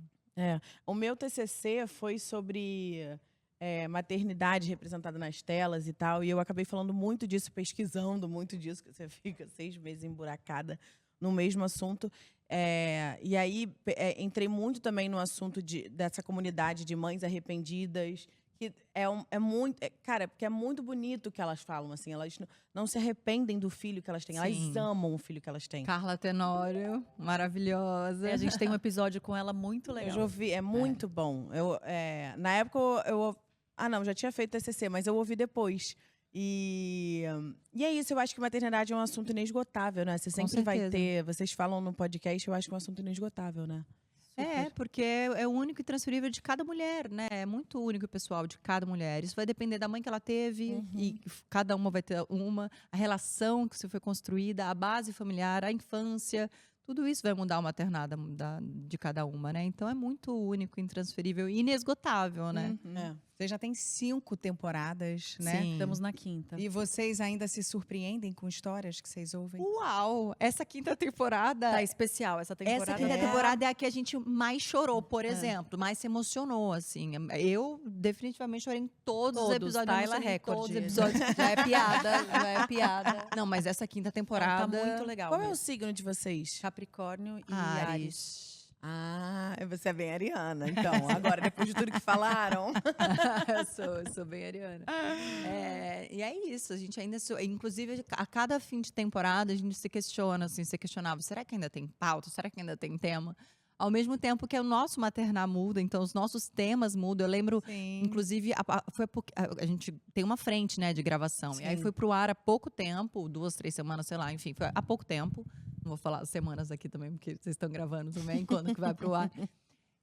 O meu TCC foi sobre maternidade representada nas telas e tal. E eu acabei falando muito disso, pesquisando muito disso, que você fica 6 meses emburacada no mesmo assunto. E aí entrei muito também no assunto dessa comunidade de mães arrependidas, que cara, porque é muito bonito o que elas falam, assim, elas não se arrependem do filho que elas têm, elas Sim. amam o filho que elas têm. Carla Tenório, maravilhosa. A gente tem um episódio com ela muito legal. Eu já ouvi, é muito bom. Na época já tinha feito TCC, mas eu ouvi depois. E é isso, eu acho que maternidade é um assunto inesgotável, né? Você sempre vai certeza. ter, vocês falam no podcast, eu acho que é um assunto inesgotável, né? Porque é o único e transferível de cada mulher, né? É muito único e pessoal de cada mulher. Isso vai depender da mãe que ela teve, e cada uma vai ter a relação que se foi construída, a base familiar, a infância. Tudo isso vai mudar a maternada de cada uma, né? Então é muito único, intransferível e inesgotável, né? Você já tem 5 temporadas, né? Sim. Estamos na 5ª. E vocês ainda se surpreendem com histórias que vocês ouvem? Uau! Essa 5ª temporada. Tá especial essa temporada. Essa 5ª temporada é a que a gente mais chorou, por exemplo, mais se emocionou, assim. Eu definitivamente chorei em todos os episódios. Tyler emocionei em Record. todos os episódios. Já é piada. Não, mas essa 5ª Tá temporada... muito legal. Qual é o mesmo. signo de vocês? Capricórnio e Ares. Ares. Ah, você é bem ariana, então. Agora, depois de tudo que falaram. eu sou bem ariana. E é isso, a gente ainda... Inclusive, a cada fim de temporada, a gente se questiona, assim, se questionava, será que ainda tem pauta? Será que ainda tem tema? Ao mesmo tempo que o nosso maternar muda, então os nossos temas mudam. Eu lembro, inclusive, a gente tem uma frente, né, de gravação. Sim. E aí foi pro ar há pouco tempo, 2, 3 semanas, sei lá, enfim, foi há pouco tempo. Não vou falar semanas aqui também, porque vocês estão gravando também, quando que vai pro ar.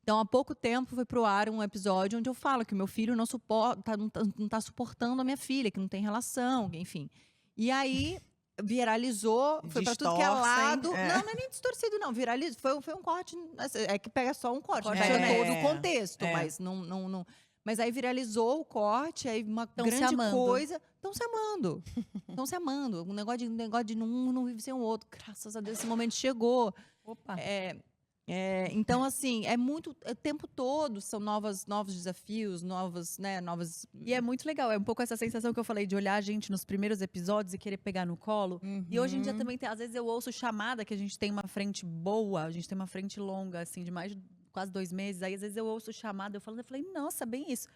Então, há pouco tempo foi pro ar um episódio onde eu falo que o meu filho não tá suportando a minha filha, que não tem relação, enfim. E aí viralizou, foi pra tudo que é lado. Não é nem distorcido, não. Viralizou. Foi um corte. É que pega só um corte, não pega todo o contexto, mas não. Mas aí viralizou o corte, aí uma grande coisa. Estão se amando. Estão se amando. Um negócio de um não vive sem o outro. Graças a Deus, esse momento chegou. Opa! Então, assim, é muito. O tempo todo são novos desafios, novas. E é muito legal. É um pouco essa sensação que eu falei de olhar a gente nos primeiros episódios e querer pegar no colo. E hoje em dia também tem. Às vezes eu ouço chamada que a gente tem uma frente boa, a gente tem uma frente longa, assim, de mais de quase 2 meses. Aí às vezes eu ouço chamada, eu falei, nossa, bem isso.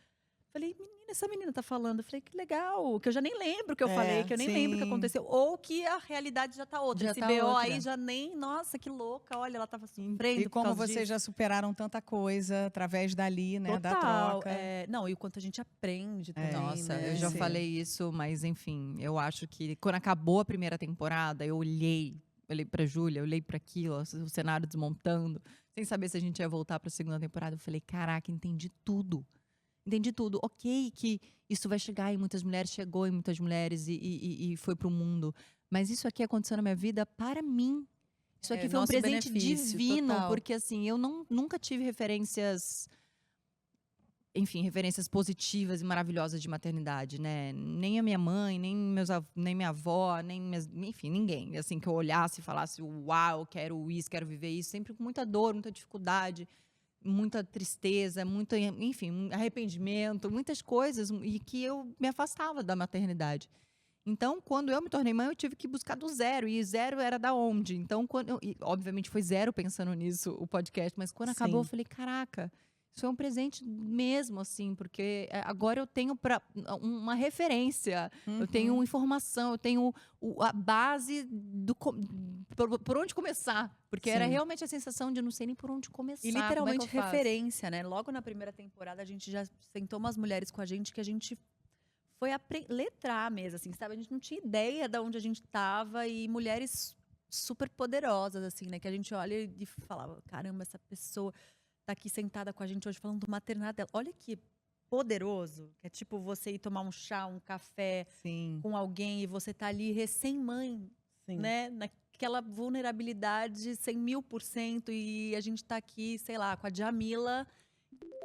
Falei, essa menina tá falando. Eu falei, que legal, que eu já nem lembro o que eu falei, que eu nem lembro o que aconteceu. Ou que a realidade já tá outra. Esse BO aí já nem, nossa, que louca, olha, ela tava sofrendo. E como vocês já superaram tanta coisa através dali, né, da troca. Não, e o quanto a gente aprende também, Nossa, né? eu já falei isso, mas enfim, eu acho que quando acabou a primeira temporada, eu olhei pra Júlia, olhei pra aquilo, o cenário desmontando, sem saber se a gente ia voltar pra segunda temporada. Eu falei, caraca, entendi tudo. Entendi tudo. Ok, que isso vai chegar em muitas mulheres, chegou em muitas mulheres e foi pro mundo. Mas isso aqui aconteceu na minha vida para mim. Isso aqui foi um presente divino, total. Porque assim, eu nunca tive referências, enfim, referências positivas e maravilhosas de maternidade, né? Nem a minha mãe, nem minha avó, enfim, ninguém. Assim, que eu olhasse e falasse, uau, quero isso, quero viver isso. Sempre com muita dor, muita dificuldade. Muita tristeza, enfim, arrependimento, muitas coisas, e que eu me afastava da maternidade. Então, quando eu me tornei mãe, eu tive que buscar do zero, e zero era da onde? Então, obviamente foi zero pensando nisso, o podcast, mas quando acabou, eu falei, caraca, isso é um presente mesmo, assim, porque agora eu tenho uma referência, eu tenho informação, eu tenho a base por onde começar. Porque era realmente a sensação de não sei nem por onde começar. E literalmente referência, né? Logo na primeira temporada, a gente já sentou umas mulheres com a gente que a gente foi letrar mesmo, assim, sabe? A gente não tinha ideia de onde a gente estava, e mulheres super poderosas, assim, né? Que a gente olha e falava, caramba, essa pessoa tá aqui sentada com a gente hoje falando do maternidade dela. Olha que poderoso, que é tipo você ir tomar um chá, um café com alguém e você tá ali recém-mãe, né? Naquela vulnerabilidade 100.000%, e a gente tá aqui, sei lá, com a Djamila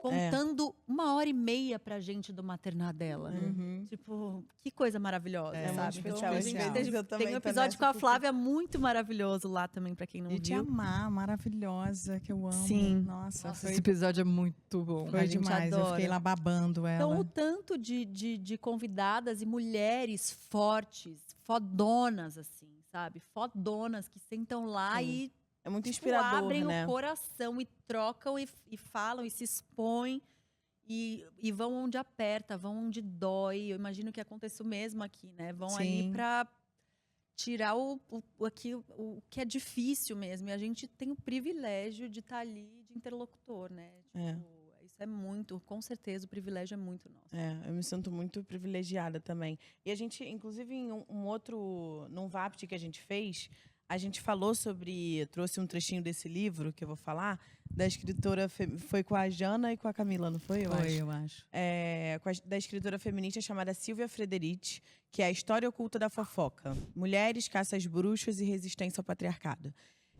contando 1h30 pra gente do maternar dela. Tipo, que coisa maravilhosa, sabe? Tem um episódio com a Flávia muito maravilhoso lá também, pra quem não viu. E Te Amar, maravilhosa, que eu amo. Sim. Nossa, esse episódio é muito bom. Foi demais, eu fiquei lá babando ela. Então, o tanto de convidadas e mulheres fortes, fodonas, assim, sabe? Fodonas que sentam lá e é muito inspirador, abrem né? o coração e trocam e falam e se expõem e vão onde aperta, vão onde dói. Eu imagino que aconteça o mesmo aqui, né? Vão ali pra tirar o que é difícil mesmo. E a gente tem o privilégio de estar ali de interlocutor, né? Tipo, isso é muito, com certeza, o privilégio é muito nosso. Eu me sinto muito privilegiada também. E a gente, inclusive, em num VAPT que a gente fez, a gente falou trouxe um trechinho desse livro que eu vou falar, da escritora, foi com a Jana e com a Camila, não foi? Eu acho. Da escritora feminista chamada Silvia Frederici, que é A História Oculta da Fofoca. Mulheres, caças bruxas e resistência ao patriarcado.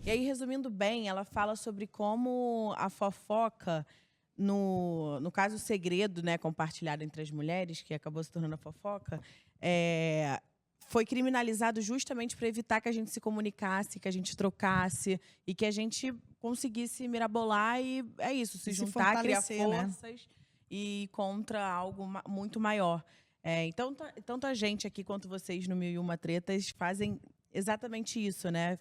E aí, resumindo bem, ela fala sobre como a fofoca, no caso o segredo, né, compartilhado entre as mulheres, que acabou se tornando a fofoca, foi criminalizado justamente para evitar que a gente se comunicasse, que a gente trocasse e que a gente conseguisse mirabolar e se juntar, criar forças, né? E contra algo muito maior. Então, tanto a gente aqui quanto vocês no 1001 Tretas fazem exatamente isso, né?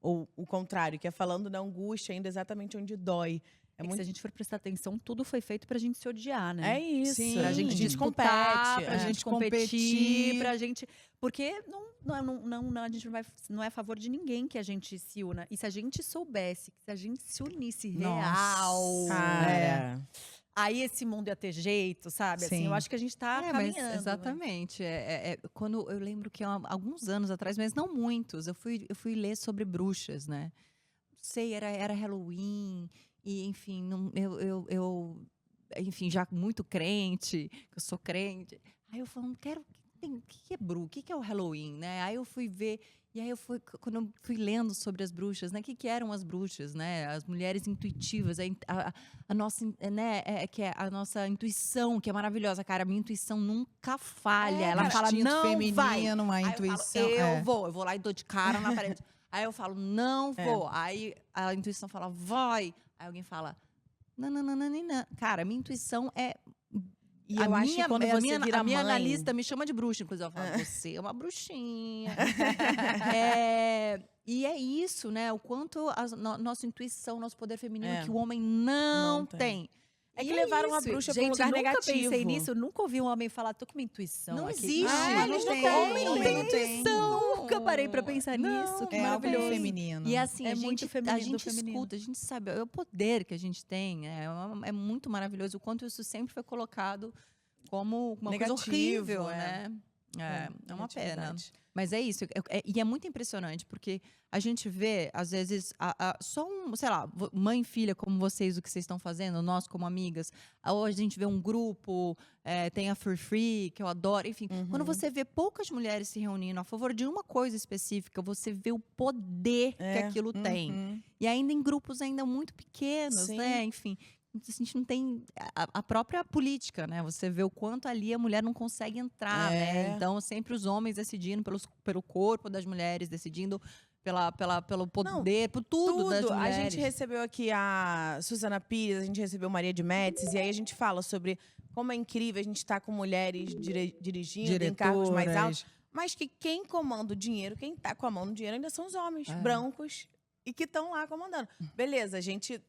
Ou o contrário, que é falando da angústia ainda exatamente onde dói. É que se a gente for prestar atenção, tudo foi feito pra gente se odiar, né? É isso. Sim. Pra gente A gente disputar, compete, pra é. gente competir, pra gente... Porque a gente não é a favor de ninguém que a gente se una. E se a gente soubesse, se a gente se unisse real, Cara. aí esse mundo ia ter jeito, sabe? Assim, Sim. eu acho que a gente tá Mas caminhando. exatamente. Quando eu lembro que há alguns anos atrás, mas não muitos, eu fui ler sobre bruxas, né? Não sei, era Halloween, e enfim, eu enfim, já muito crente, eu sou crente. Aí eu falei, o que é bruxa? O que é o Halloween, né? Aí eu fui ver, e aí quando eu fui lendo sobre as bruxas, né? O que eram as bruxas, né? As mulheres intuitivas, a nossa, né? Que é a nossa intuição, que é maravilhosa, cara. A minha intuição nunca falha. Ela fala, instinto não feminino, vai. uma Aí intuição. eu vou lá e dou de cara na parede. Aí eu falo, não É. vou. Aí a intuição fala, vai. Aí alguém fala, não. Cara, a minha intuição é... E eu acho que quando você vira a minha mãe... analista me chama de bruxa, inclusive. Ela fala, você é uma bruxinha. E é isso, né? O quanto a nossa intuição, nosso poder feminino, que o homem não tem. É que levaram a isso. bruxa pra um Gente, lugar nunca negativo. pensei nisso. Eu nunca ouvi um homem falar, tô com uma intuição Não aqui. existe. não Não tem, homem não não tem, tem intuição. Nunca parei pra pensar nisso. Que É algo maravilhoso. feminino. E assim, É a muito gente, feminino a do gente feminino. escuta, a gente sabe, é o poder que a gente tem, é muito maravilhoso. O quanto isso sempre foi colocado como uma coisa Negativo, horrível, é. né? É uma pena. negatividade. Mas é isso, e é muito impressionante, porque a gente vê, às vezes, só sei lá, mãe e filha como vocês, o que vocês estão fazendo, nós como amigas. Hoje a gente vê um grupo, tem a Free, que eu adoro, enfim. Quando você vê poucas mulheres se reunindo a favor de uma coisa específica, você vê o poder que aquilo tem. Uhum. E ainda em grupos ainda muito pequenos, Sim. né? Enfim, a gente não tem a própria política, né? Você vê o quanto ali a mulher não consegue entrar, né? Então, sempre os homens decidindo pelo corpo das mulheres, decidindo pelo poder, por tudo das A mulheres. gente recebeu aqui a Suzana Pires, a gente recebeu Maria de Médicis, e aí a gente fala sobre como é incrível a gente estar com mulheres dirigindo em cargos mais altos, mas que quem comanda o dinheiro, quem tá com a mão no dinheiro ainda são os homens brancos e que estão lá comandando. Beleza, a gente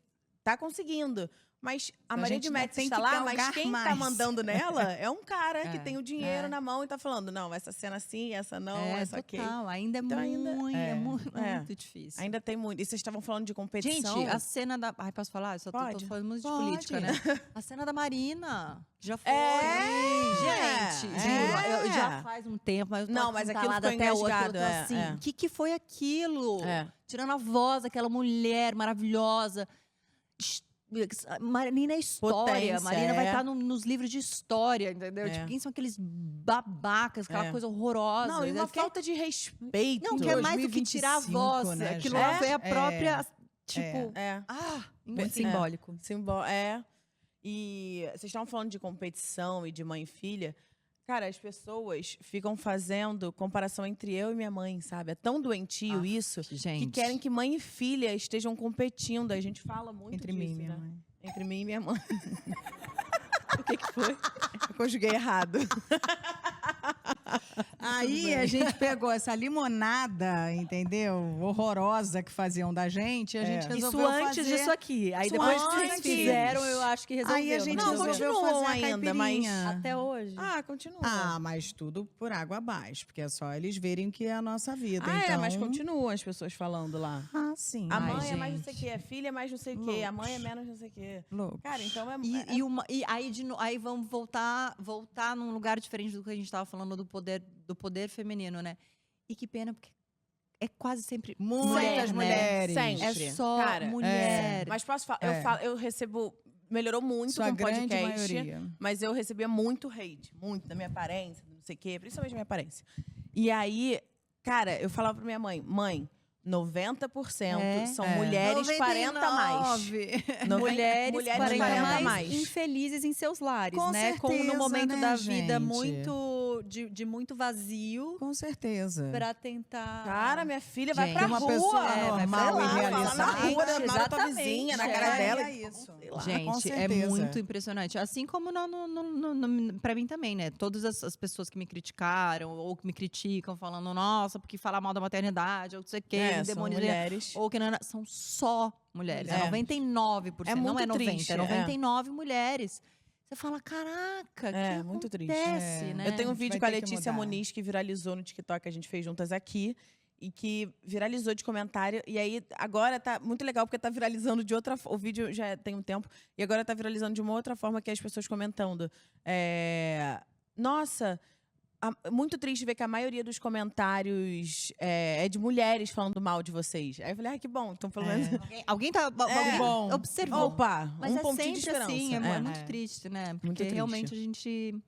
tá conseguindo. Mas a Maria gente de ainda Médicis tem está que lá, mas galgar quem tá mais. mandando nela é um cara que tem o dinheiro é. na mão e tá falando, não, essa cena assim, essa não, essa ok. Total, ainda é Então, ainda- muito difícil. Ainda tem muito. E vocês estavam falando de competição. Gente, a cena da... Ai, posso falar? Eu só tô Pode. falando muito de Pode. política, né? A cena da Marina. Já foi. Gente, É. juro, eu já faz um tempo, mas eu tô Não, aqui mas aquilo entalada ficou até hoje. Eu engasgado, tô é, assim, é. o que foi aquilo? É. Tirando a voz daquela mulher maravilhosa. Marina é história. Potência, Marina vai é. estar nos livros de história, entendeu? É. Tipo, quem são aqueles babacas, aquela É. coisa horrorosa. Não, e uma Que- falta de respeito. Não, que é mais do que tirar a 2025, voz. né, Aquilo gente? lá foi a própria, tipo... É. Muito enfim. simbólico. É. E vocês estavam falando de competição e de mãe e filha. Cara, as pessoas ficam fazendo comparação entre eu e minha mãe, sabe? É tão doentio isso Gente. que querem que mãe e filha estejam competindo. A gente fala muito Entre disso, mim e minha né? mãe. Entre mim e minha mãe. O que foi? Eu conjuguei errado. Aí a gente pegou essa limonada, entendeu? Horrorosa que faziam da gente. E a gente Isso resolveu antes fazer... disso aqui. Aí Isso depois que antes. vocês fizeram, eu acho que resolveu. Aí a gente Não, resolveu continuam fazer a ainda, mas- caipirinha. Até hoje. Continua. Ah, mas tudo por água abaixo, porque é só eles verem que é a nossa vida. mas então... continuam as pessoas falando lá. Ah, sim. A Ai, mãe é mais não gente. sei o quê, a filha é mais não sei o quê, a mãe é menos não sei o quê. Louco. Cara, então é... E aí, aí vamos voltar num lugar diferente do que a gente estava falando do poder feminino, né? E que pena, porque é quase sempre Muitas mulheres. Sempre. É só Cara, mulher. Mas posso falar, É. eu recebo... Melhorou muito Sua com o grande podcast, maioria. mas eu recebia muito hate. Muito da minha aparência, não sei o quê. Principalmente da minha aparência. E aí, cara, eu falava pra minha mãe, 90% são mulheres 40 a mais. Mulheres 40 40 mais mais. infelizes em seus lares, Com né? No certeza, momento né, da vida gente? muito de muito vazio Com certeza. pra tentar. Cara, minha filha vai Gente, pra uma rua. pessoa vai pra normal lá, e vai lá na realizada. rua, namora tua Exatamente, vizinha, na cara dela. É isso. Sei lá. Com Gente, é certeza. muito impressionante. Assim como pra mim também, né? Todas as pessoas que me criticaram ou que me criticam, falando, nossa, porque falar mal da maternidade, ou não sei o quê, São demonizam. mulheres. Ou que não, são só mulheres. É É. 99%. É não muito é 90%, triste, é 99 mulheres. Você fala, caraca, É, que muito triste. acontece, É. né? Eu tenho um A gente vídeo vai com a ter que Letícia mudar. Muniz que viralizou no TikTok, que a gente fez juntas aqui. E que viralizou de comentário. E aí, agora tá muito legal, porque tá viralizando de outra forma. O vídeo já tem um tempo. E agora tá viralizando de uma outra forma, que é as pessoas comentando. Nossa, muito triste ver que a maioria dos comentários é de mulheres falando mal de vocês. Aí eu falei, que bom. Então, pelo menos... Alguém tá alguém bom. observou. Opa, Mas um é pontinho de sempre esperança. assim, é É. muito triste, né? Porque Muito triste. realmente a gente não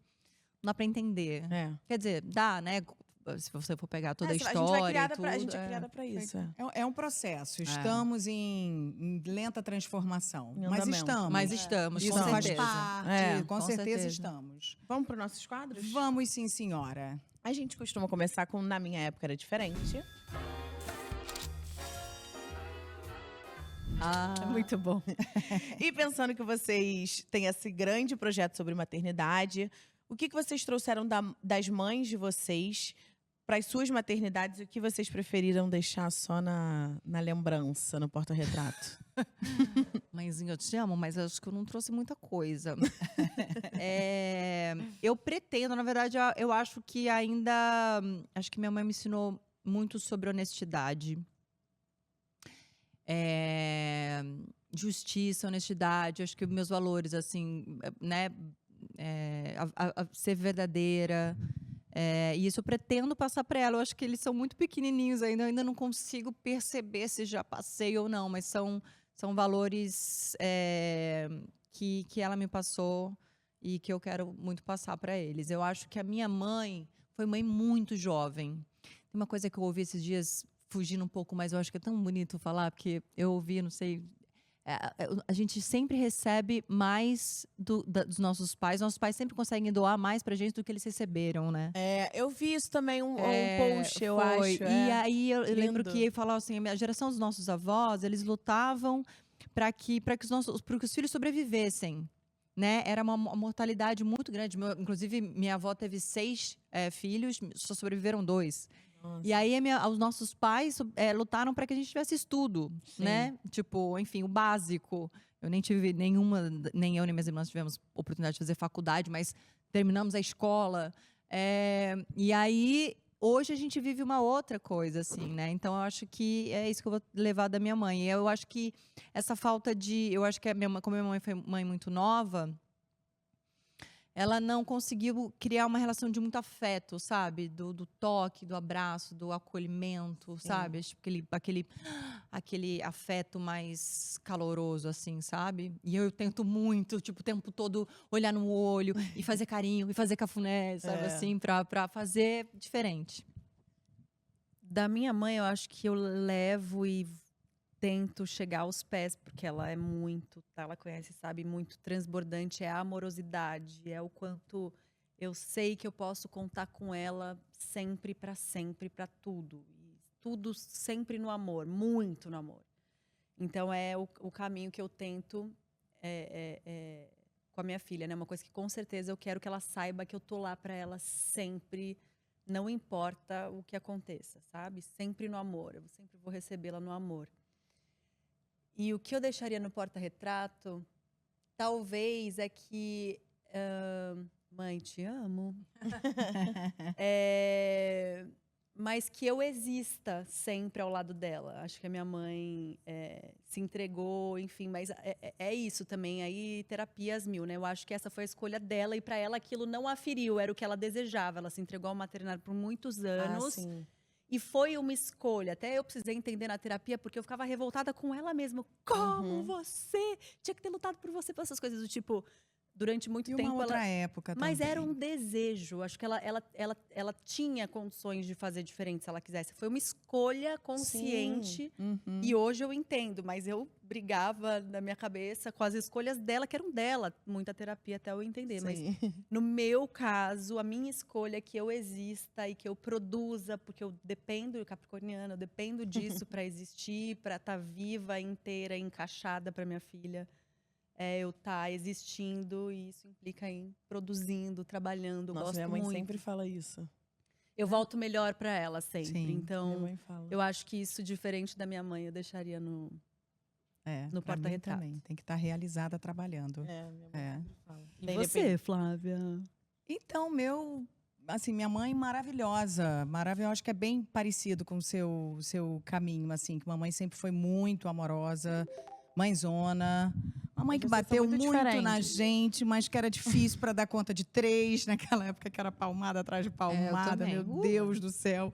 dá pra entender. É. Quer dizer, dá, né? Se você for pegar toda a A gente história vai criada e tudo. pra, a gente é criada pra isso. É um processo. Estamos em lenta transformação. Em Mas andamento. estamos. Mas estamos, Isso com faz certeza. parte. É, com com certeza certeza. estamos. Vamos para nossos quadros? Vamos sim, senhora. A gente costuma começar com Na Minha Época Era Diferente. Muito bom. E pensando que vocês têm esse grande projeto sobre maternidade, o que vocês trouxeram das mães de vocês para as suas maternidades e o que vocês preferiram deixar só na lembrança, no porta-retrato? Mãezinha, eu te amo, mas eu acho que eu não trouxe muita coisa. Eu pretendo, na verdade, eu acho que ainda. Acho que minha mãe me ensinou muito sobre honestidade. Justiça, honestidade. Acho que meus valores, assim, né? Ser verdadeira. E isso eu pretendo passar para ela. Eu acho que eles são muito pequenininhos ainda. Eu ainda não consigo perceber se já passei ou não, mas são valores que ela me passou e que eu quero muito passar para eles. Eu acho que a minha mãe foi mãe muito jovem. Tem uma coisa que eu ouvi esses dias, fugindo um pouco, mas eu acho que é tão bonito falar, porque eu ouvi, não sei... a gente sempre recebe mais dos nossos pais. Nossos pais sempre conseguem doar mais pra gente do que eles receberam, né? Eu vi isso também, um post, eu foi. acho. E aí eu lembro Lindo. que falava assim, a geração dos nossos avós, eles lutavam para que os filhos sobrevivessem, né? Era uma mortalidade muito grande. Inclusive, minha avó teve 6 filhos, só sobreviveram 2. Nossa. E aí os nossos pais lutaram para que a gente tivesse estudo, Sim. né? Tipo, enfim, o básico. Eu nem tive nenhuma, nem eu nem minhas irmãs tivemos oportunidade de fazer faculdade, mas terminamos a escola. E aí, hoje a gente vive uma outra coisa, assim, né? Então, eu acho que é isso que eu vou levar da minha mãe. E eu acho que essa falta de... Eu acho que como minha mãe foi mãe muito nova, ela não conseguiu criar uma relação de muito afeto, sabe? Do toque, do abraço, do acolhimento, sabe? Tipo, aquele afeto mais caloroso, assim, sabe? E eu tento muito, tipo, o tempo todo olhar no olho e fazer carinho, e fazer cafuné, sabe? Assim, pra fazer diferente. Da minha mãe, eu acho que eu levo e tento chegar aos pés, porque ela é muito, ela conhece, sabe, muito transbordante, é a amorosidade, é o quanto eu sei que eu posso contar com ela sempre, para tudo. E tudo sempre no amor, muito no amor. Então, é o caminho que eu tento com a minha filha, né? Uma coisa que, com certeza, eu quero que ela saiba que eu tô lá para ela sempre, não importa o que aconteça, sabe? Sempre no amor, eu sempre vou recebê-la no amor. E o que eu deixaria no porta-retrato, talvez, é que... mãe, te amo. Mas que eu exista sempre ao lado dela. Acho que a minha mãe se entregou, enfim. Mas é isso também. Aí, terapias mil, né? Eu acho que essa foi a escolha dela. E para ela, aquilo não a feriu. Era o que ela desejava. Ela se entregou ao maternário por muitos anos. Sim. E foi uma escolha. Até eu precisei entender na terapia, porque eu ficava revoltada com ela mesma. Como você tinha que ter lutado por você, por essas coisas do tipo... durante muito E tempo uma outra ela... época Mas também. era um desejo. Acho que ela tinha condições de fazer diferente se ela quisesse. Foi uma escolha consciente. Uhum. E hoje eu entendo, mas eu brigava na minha cabeça com as escolhas dela, que eram dela. Muita terapia até eu entender. Mas Sim. no meu caso, a minha escolha é que eu exista e que eu produza, porque eu dependo, capricorniana, eu dependo disso para existir, para estar viva, inteira, encaixada para minha filha. Eu estar existindo, e isso implica em produzindo, trabalhando. Eu Nossa, gosto minha mãe muito. sempre fala isso. Eu volto melhor para ela sempre. Sim, Minha Então, mãe fala. eu acho que isso, diferente da minha mãe, eu deixaria no No porta-retrato. também. Tem que estar realizada trabalhando. Minha mãe É. sempre fala. E Bem, você, Flávia? Então, assim, minha mãe maravilhosa. Maravilhosa, acho que é bem parecido com o seu caminho, assim. Que mamãe sempre foi muito amorosa, mãezona. Uma mãe que Vocês são bateu muito muito na diferentes. gente, mas que era difícil para dar conta de 3, naquela época que era palmada atrás de palmada, também. meu Deus do céu.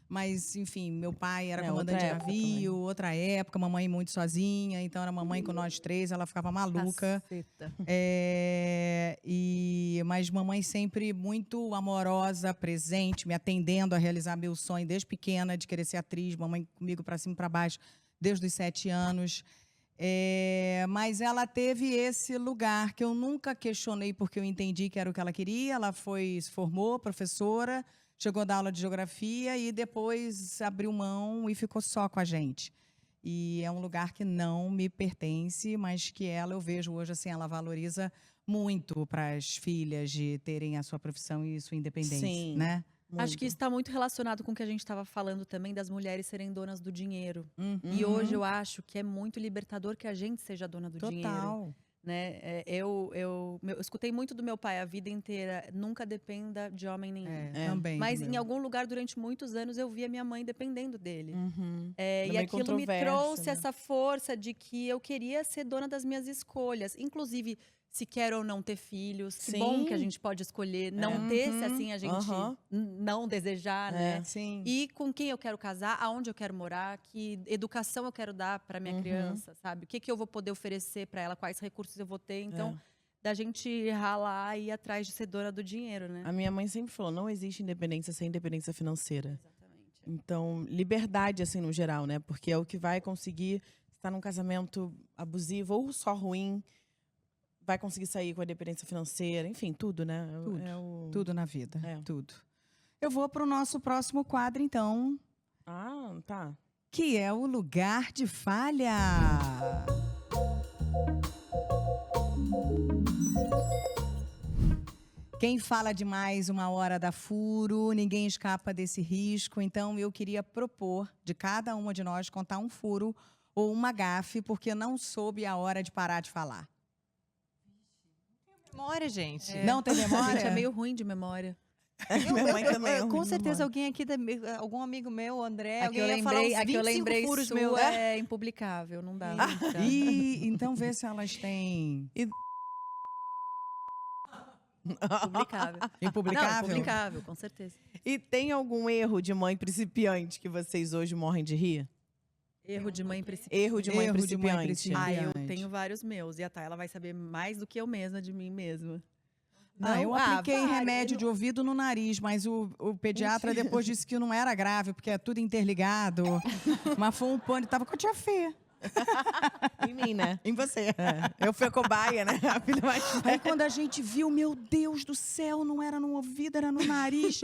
Mas, enfim, meu pai era É, comandante de outra época navio, outra época, mamãe muito sozinha, então era mamãe com nós 3, ela ficava maluca. Caceta. Mas mamãe sempre muito amorosa, presente, me atendendo a realizar meu sonho desde pequena de querer ser atriz, mamãe comigo para cima e para baixo desde os 7 anos. Mas ela teve esse lugar que eu nunca questionei porque eu entendi que era o que ela queria. Ela se formou professora, chegou a dar aula de geografia e depois abriu mão e ficou só com a gente. E é um lugar que não me pertence, mas que eu vejo hoje assim, ela valoriza muito para as filhas de terem a sua profissão e sua independência, Sim. né? Acho que isso está muito relacionado com o que a gente estava falando também das mulheres serem donas do dinheiro. Uhum. E hoje eu acho que é muito libertador que a gente seja dona do dinheiro. Total. Né? Eu escutei muito do meu pai a vida inteira, nunca dependa de homem nenhum. Também. Mas do em meu. algum lugar, durante muitos anos, eu via minha mãe dependendo dele. Uhum. E meio aquilo me controverso, trouxe né? essa força de que eu queria ser dona das minhas escolhas. Inclusive, se quer ou não ter filhos. Que Sim. bom que a gente pode escolher não ter, se assim a gente Aham. não desejar, né? Sim. E com quem eu quero casar, aonde eu quero morar, que educação eu quero dar para minha criança, sabe? O que eu vou poder oferecer para ela, quais recursos eu vou ter. Então, da gente ralar e ir atrás de ser dona do dinheiro, né? A minha mãe sempre falou, não existe independência sem independência financeira. Exatamente. Então, liberdade, assim, no geral, né? Porque é o que vai conseguir estar num casamento abusivo ou só ruim, vai conseguir sair com a dependência financeira, enfim, tudo, né? Tudo. Tudo na vida. É. Tudo. Eu vou para o nosso próximo quadro, então, Ah, tá. que é o Lugar de Falha. Quem fala demais, uma hora dá furo, ninguém escapa desse risco. Então, eu queria propor de cada uma de nós contar um furo ou uma gafe, porque não soube a hora de parar de falar. Memória, gente. Não tem A memória? gente é meio ruim de memória. Minha mãe também é ruim Com de certeza memória. alguém aqui, algum amigo meu, André, A que alguém ia falar uns 25 eu lembrei furos sua meu. é impublicável, não dá. E então vê se elas têm Impublicável. Não, impublicável. impublicável, com certeza. E tem algum erro de mãe principiante que vocês hoje morrem de rir? Erro de mãe principiante. Erro de mãe Erro de mãe principiante. principiante. Eu tenho vários meus. E a Thay, ela vai saber mais do que eu mesma de mim mesma. Eu apliquei vários. remédio de ouvido no nariz, mas o pediatra depois disse que não era grave, porque é tudo interligado. Mas foi um pânico, tava com a tia Fê. Em mim, né? Em você. Eu fui a cobaia, né? A filha mais Aí velha. quando a gente viu, meu Deus do céu, não era no ouvido, era no nariz.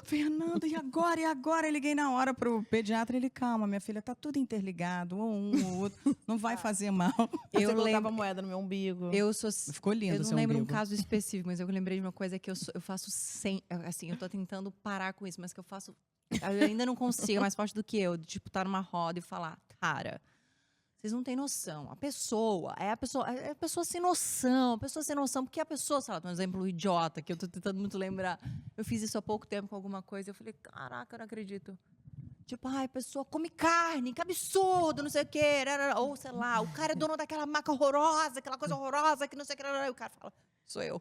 Fernando, e agora? E agora? Eu liguei na hora pro pediatra, ele, calma, minha filha, tá tudo interligado, ou um ou outro, não vai fazer mal. Você Eu colocava lembro- moeda no meu umbigo. Ficou lindo Eu o não seu lembro umbigo. um caso específico, mas eu lembrei de uma coisa que eu faço sem. Assim, eu tô tentando parar com isso, mas que eu faço. Eu ainda não consigo, é mais forte do que eu. De, tipo, estar numa roda e falar, cara. Vocês não têm noção. A pessoa sem noção. A pessoa sem noção. Porque a pessoa, sei lá, um exemplo idiota, que eu tô tentando muito lembrar. Eu fiz isso há pouco tempo com alguma coisa. Eu falei, caraca, eu não acredito. Tipo, ai, a pessoa come carne, que absurdo, não sei o quê. Ou, sei lá, o cara é dono daquela marca horrorosa, aquela coisa horrorosa, que não sei o que. E o cara fala, sou eu.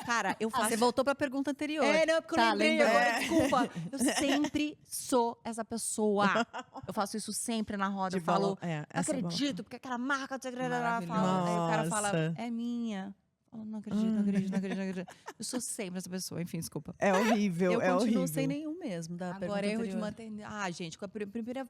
Cara, eu faço... Você voltou pra pergunta anterior. Não, é porque eu lembrei lembrou. agora, desculpa. Eu sempre sou essa pessoa. Eu faço isso sempre na roda. Eu falo, É, não acredito, porque aquela marca... Aí o cara Maravilhosa. fala, é minha. Não acredito, não acredito, não acredito, não acredito. Eu sou sempre essa pessoa, enfim, desculpa. É horrível, Eu é continuo horrível. sem nenhum mesmo da pergunta Agora, erro de anterior. maternidade. Ah, gente, com a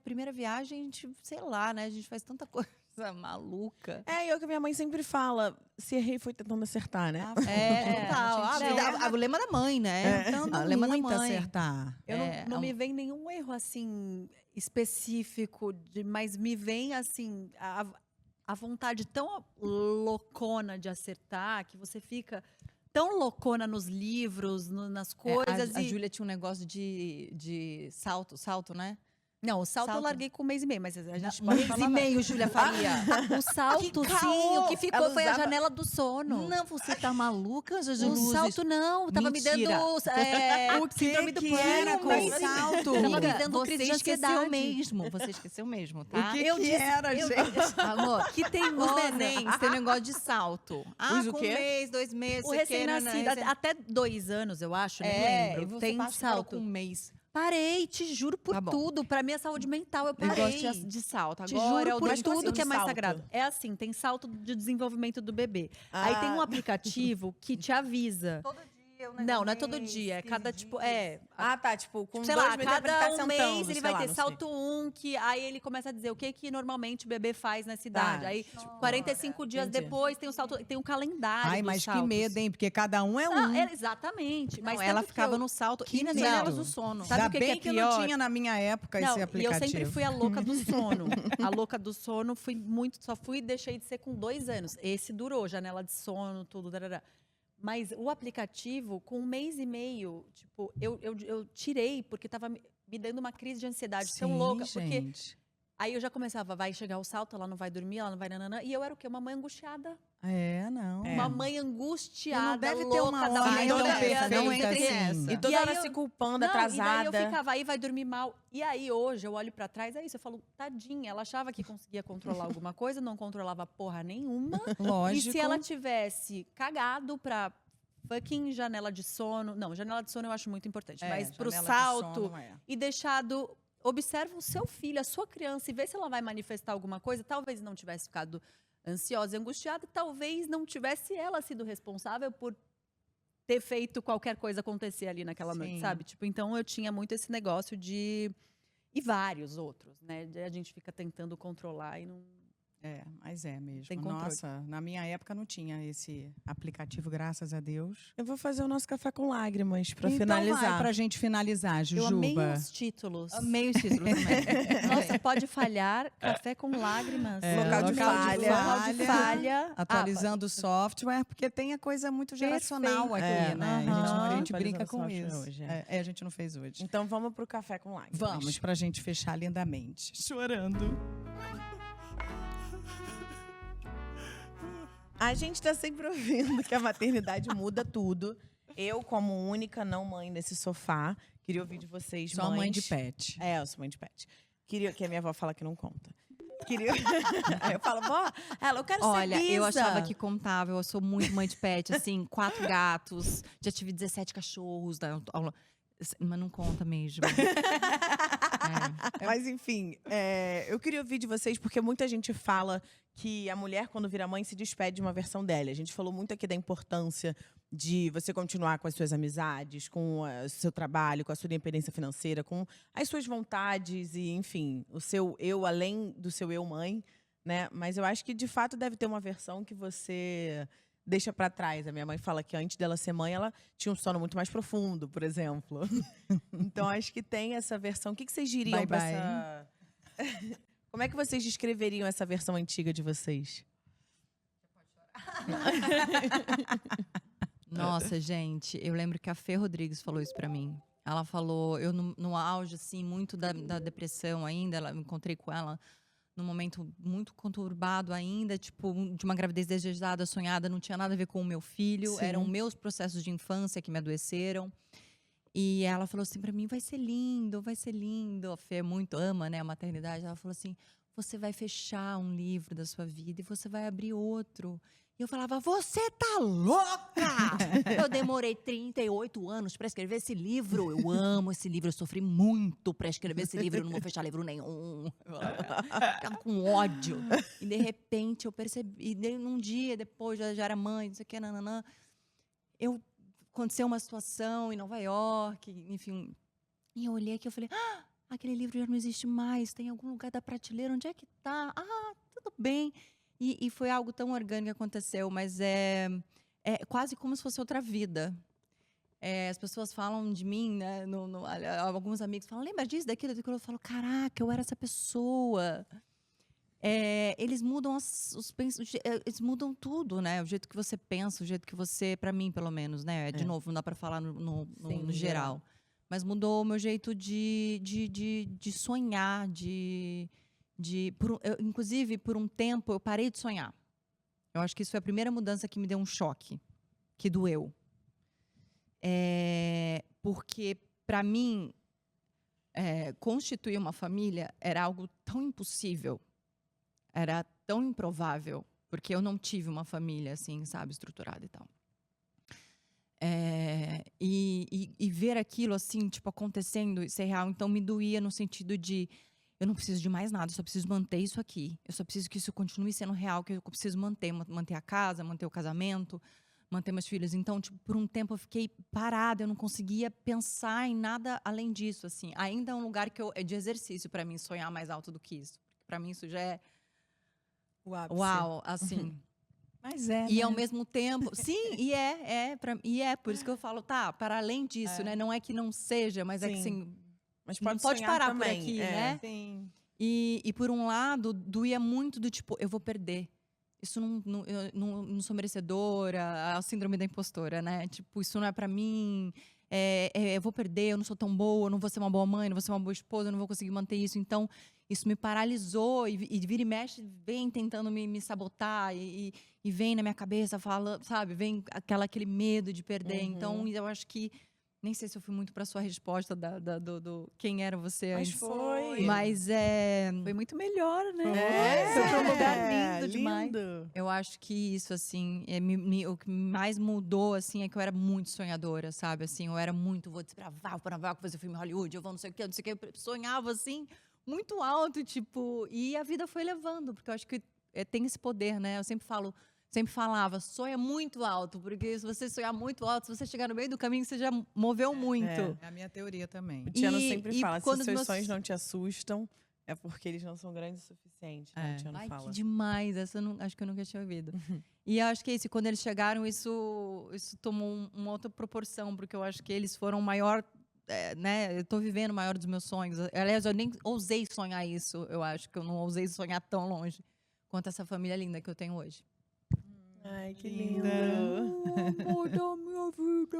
primeira viagem, a gente, sei lá, né? A gente faz tanta coisa maluca. É, e o que minha mãe sempre fala, se errei foi tentando acertar, né? Total. a gente O lema da mãe, né? Tentando O lema da muito mãe. acertar. Eu É, não me vem nenhum erro, assim, específico, mas me vem, assim, a vontade tão loucona de acertar que você fica tão loucona nos livros, nas coisas. A Júlia tinha um negócio de salto, né? Não, o salto eu Salto. larguei com 1 mês e meio, mas a gente Um pode mês falar. e meio, Júlia Faria. O salto, Que sim, caô! o que ficou Ela foi a usava- janela do sono. Não, você tá maluca, Anja de O Luzes? salto não, tava me Mentira. dando O síndrome do que pânico. era com mas- o salto? Tava me Amiga, dando você crise de esqueceu ansiedade. mesmo. Você esqueceu mesmo, tá? O que, Eu que disse- era, eu- gente? Amor, Que tem os nenéns têm negócio de salto. Os o com quê? 1 mês, 2 meses, O sei que, recém-nascido, até 2 anos, eu acho, nem e lembro. você Tem passa que parou salto. com 1 mês. Parei, te juro por Tá bom. tudo. Pra minha saúde mental, eu parei. Negócio de salto. Te Agora juro é o por Mas como tudo assim, que é mais salto? sagrado. É assim, tem salto de desenvolvimento do bebê. Aí tem um aplicativo que te avisa. Todo dia, Não é todo dia. É cada, tipo, Ah, tá, tipo, com sei 2 lá, meses ele cada tá um sentando, mês ele sei vai lá, ter não salto 1, que aí ele começa a dizer o que normalmente o bebê faz nessa idade. Tá. Aí, 45 dias entendi. depois, tem o salto, tem um calendário Ai, dos mas que saltos. medo, hein? Porque cada um é um. Não, exatamente. Mas Mas ela tanto que ficava eu- no salto Que e nas medo. janelas do sono. Sabe Ainda o que bem é que pior? não tinha na minha época Não, esse e eu aplicativo. sempre fui a louca do sono. A louca do sono, só fui e deixei de ser com 2 anos. Esse durou, janela de sono, tudo. Darará. Mas o aplicativo, com 1 mês e meio, tipo, eu tirei, porque tava me dando uma crise de ansiedade tão Sim, louca. Porque gente. aí eu já começava, vai chegar o salto, ela não vai dormir, ela não vai nananã. E eu era o quê? Uma mãe angustiada. Não. Uma mãe angustiada, deve ter louca uma da hora vida. tão perfeita, perfeita entre assim. essa. E toda E aí hora eu- se culpando, Não, atrasada. E daí eu ficava, aí vai dormir mal. E aí hoje eu olho pra trás, é isso, eu falo, tadinha, ela achava que conseguia controlar alguma coisa, não controlava porra nenhuma. Lógico. E se ela tivesse cagado pra fucking janela de sono, não, janela de sono eu acho muito importante, mas pro janela de salto sono, e deixado, observa o seu filho, a sua criança e vê se ela vai manifestar alguma coisa, talvez não tivesse ficado ansiosa e angustiada, talvez não tivesse ela sido responsável por ter feito qualquer coisa acontecer ali naquela noite, Sim. sabe? Tipo, então eu tinha muito esse negócio de e vários outros, né? A gente fica tentando controlar e não Mas é mesmo. Tem controle. Nossa, na minha época não tinha esse aplicativo, graças a Deus. Eu vou fazer o nosso café com lágrimas pra Então finalizar. vai pra gente finalizar, Eu Jujuba. amei os títulos. Amei os títulos também. Nossa, pode falhar, café com lágrimas. Local de falha. Local de falha. Atualizando o software, porque tem a coisa muito geracional aqui, É, né? aham. A gente brinca Atualizando com software isso. hoje, A gente não fez hoje. Então vamos pro café com lágrimas. Vamos, pra gente fechar lindamente. Chorando. A gente tá sempre ouvindo que a maternidade muda tudo. Eu, como única não mãe nesse sofá, queria ouvir de vocês, Só mães. mãe de pet. É, eu sou mãe de pet. Queria que a minha avó fala que não conta. Queria... Aí eu falo, vó, eu quero Olha, ser eu bisa. achava que contava, eu sou muito mãe de pet, assim, 4 gatos, já tive 17 cachorros, mas não conta mesmo. Mas enfim, eu queria ouvir de vocês, porque muita gente fala que a mulher, quando vira mãe, se despede de uma versão dela. A gente falou muito aqui da importância de você continuar com as suas amizades, com o seu trabalho, com a sua independência financeira, com as suas vontades e, enfim, o seu eu além do seu eu mãe, né? Mas eu acho que, de fato, deve ter uma versão que você deixa pra trás. A minha mãe fala que antes dela ser mãe, ela tinha um sono muito mais profundo, por exemplo. Então, acho que tem essa versão. O que vocês diriam Bye, pra bye. essa... Como é que vocês descreveriam essa versão antiga de vocês? Nossa, gente, eu lembro que a Fê Rodrigues falou isso pra mim. Ela falou, eu no auge, assim, muito da depressão ainda, eu encontrei com ela num momento muito conturbado ainda, tipo, de uma gravidez desejada, sonhada, não tinha nada a ver com o meu filho, Sim. eram meus processos de infância que me adoeceram. E ela falou assim pra mim, vai ser lindo, vai ser lindo. A Fê muito ama, né, a maternidade. Ela falou assim, você vai fechar um livro da sua vida e você vai abrir outro. E eu falava, você tá louca! Eu demorei 38 anos pra escrever esse livro. Eu amo esse livro, eu sofri muito pra escrever esse livro. Eu não vou fechar livro nenhum. ficava com ódio. E de repente eu percebi, e num dia depois, já era mãe, não sei o que, nananã, aconteceu uma situação em Nova York, enfim, e eu olhei aqui e falei, aquele livro já não existe mais, tem em algum lugar da prateleira, onde é que tá? Tudo bem. E foi algo tão orgânico que aconteceu, mas é quase como se fosse outra vida. As pessoas falam de mim, né? Alguns amigos falam, lembra disso, daquilo? Eu falo, caraca, eu era essa pessoa. Eles mudam eles mudam tudo, né? O jeito que você pensa, o jeito que você, pra mim, pelo menos, né? De novo, não dá pra falar no geral. Mas mudou o meu jeito de sonhar, inclusive, por um tempo, eu parei de sonhar. Eu acho que isso foi a primeira mudança que me deu um choque, que doeu. Porque, para mim, constituir uma família era algo tão impossível, era tão improvável, porque eu não tive uma família, assim, sabe, estruturada e tal. E ver aquilo, assim, tipo, acontecendo, ser real, então me doía no sentido de eu não preciso de mais nada, eu só preciso manter isso aqui. Eu só preciso que isso continue sendo real, que eu preciso manter a casa, manter o casamento, manter meus filhos. Então, tipo, por um tempo eu fiquei parada, eu não conseguia pensar em nada além disso, assim. Ainda é um lugar que é de exercício para mim sonhar mais alto do que isso. Para mim isso já é uau, assim. Mas E né? ao mesmo tempo, sim, por isso que eu falo, tá, para além disso, né? Não é que não seja, mas é que assim, mas não pode parar também, por aqui, né? Sim. E por um lado, doía muito do tipo, eu vou perder. Isso eu não sou merecedora, a síndrome da impostora, né? Tipo, isso não é pra mim, eu vou perder, eu não sou tão boa, eu não vou ser uma boa mãe, não vou ser uma boa esposa, eu não vou conseguir manter isso. Então, isso me paralisou e vira e mexe, vem tentando me sabotar e vem na minha cabeça, fala, sabe? Vem aquele medo de perder. Então, eu acho que nem sei se eu fui muito para sua resposta do quem era você antes. Mas foi. Mas Foi muito melhor, né? Foi pra um lugar lindo demais. eu acho que isso, assim, o que mais mudou, assim, é que eu era muito sonhadora, sabe? Assim, eu era muito, vou desbravar, vou fazer filme em Hollywood, eu vou não sei o quê, não sei o quê. Eu sonhava, assim, muito alto, tipo... E a vida foi levando, porque eu acho que tem esse poder, né? Eu sempre falava, sonha muito alto, porque se você sonhar muito alto, se você chegar no meio do caminho, você já moveu muito. É a minha teoria também. O Tiano sempre fala, se os quando seus sonhos não te assustam, é porque eles não são grandes o suficiente, né? O Tiano Ai, fala. que demais, essa eu acho que eu nunca tinha ouvido. E eu acho que isso, quando eles chegaram, isso tomou uma outra proporção, porque eu acho que eles foram o maior, né? Eu tô vivendo o maior dos meus sonhos. Aliás, eu nem ousei sonhar isso, eu acho que eu não ousei sonhar tão longe quanto essa família linda que eu tenho hoje. Ai, que lindo. Mudou minha vida.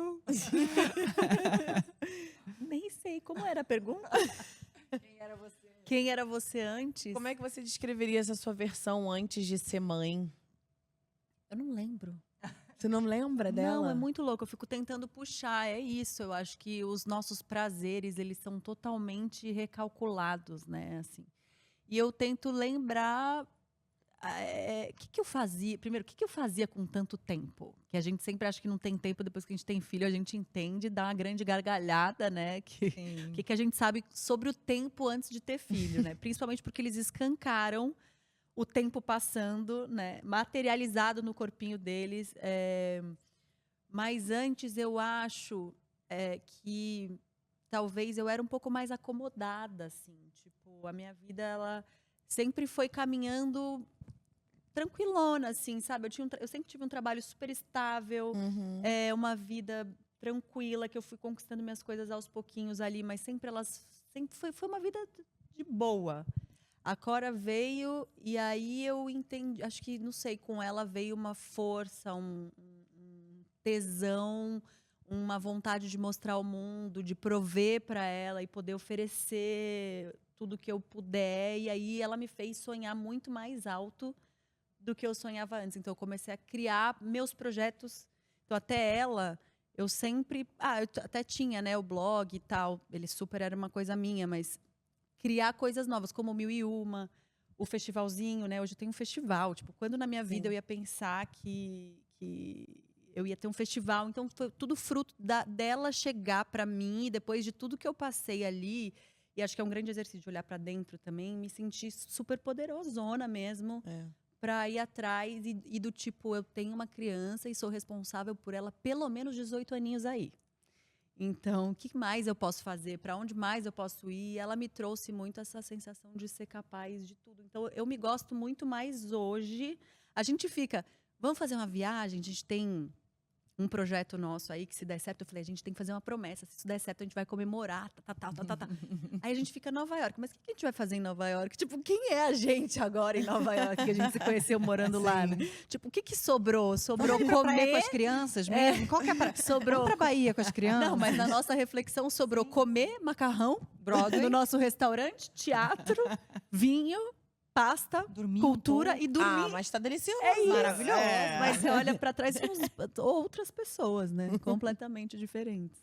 Nem sei como era a pergunta. Quem era você antes? Como é que você descreveria essa sua versão antes de ser mãe? Eu não lembro. Você não lembra dela? Não, é muito louco. Eu fico tentando puxar. É isso. Eu acho que os nossos prazeres, eles são totalmente recalculados, né? Assim. E eu tento lembrar... O que eu fazia? Primeiro, o que eu fazia com tanto tempo? Que a gente sempre acha que não tem tempo, depois que a gente tem filho, a gente entende, dá uma grande gargalhada, né? O que a gente sabe sobre o tempo antes de ter filho, né? Principalmente porque eles escancaram o tempo passando, né? Materializado no corpinho deles. Mas antes, eu acho que talvez eu era um pouco mais acomodada, assim. Tipo, a minha vida, ela sempre foi caminhando tranquilona, assim, sabe? Eu sempre tive um trabalho super estável, uma vida tranquila, que eu fui conquistando minhas coisas aos pouquinhos ali, mas sempre foi uma vida de boa. A Cora veio e aí eu entendi, acho que, não sei, com ela veio uma força, um tesão, uma vontade de mostrar ao mundo, de prover para ela e poder oferecer tudo que eu puder. E aí ela me fez sonhar muito mais alto do que eu sonhava antes. Então eu comecei a criar meus projetos. Então até ela, eu sempre... eu até tinha, né, o blog e tal. Ele super era uma coisa minha, mas criar coisas novas, como o 1001, o festivalzinho, né? Hoje eu tenho um festival. Tipo, quando na minha vida eu ia pensar que eu ia ter um festival. Então foi tudo fruto dela chegar para mim. E depois de tudo que eu passei ali... E acho que é um grande exercício de olhar pra dentro também, me sentir super poderosona mesmo. Pra ir atrás e do tipo, eu tenho uma criança e sou responsável por ela pelo menos 18 aninhos aí. Então, o que mais eu posso fazer? Para onde mais eu posso ir? Ela me trouxe muito essa sensação de ser capaz de tudo. Então, eu me gosto muito mais hoje. A gente fica, vamos fazer uma viagem? A gente tem um projeto nosso aí que, se der certo, eu falei, a gente tem que fazer uma promessa. Se isso der certo, a gente vai comemorar, tá. Aí a gente fica em Nova York. Mas o que a gente vai fazer em Nova York? Tipo, quem é a gente agora em Nova York? Que a gente se conheceu morando lá, né? Tipo, o que sobrou? Sobrou comer com as crianças mesmo? Qual que é pra... Sobrou. Vamos pra Bahia com as crianças? Não, mas na nossa reflexão sobrou comer macarrão, no nosso restaurante, teatro, vinho, pasta, Dormir cultura e dormir. Ah, mas tá delicioso. É isso. Maravilhoso. Mas você olha pra trás, somos outras pessoas, né? Completamente diferentes.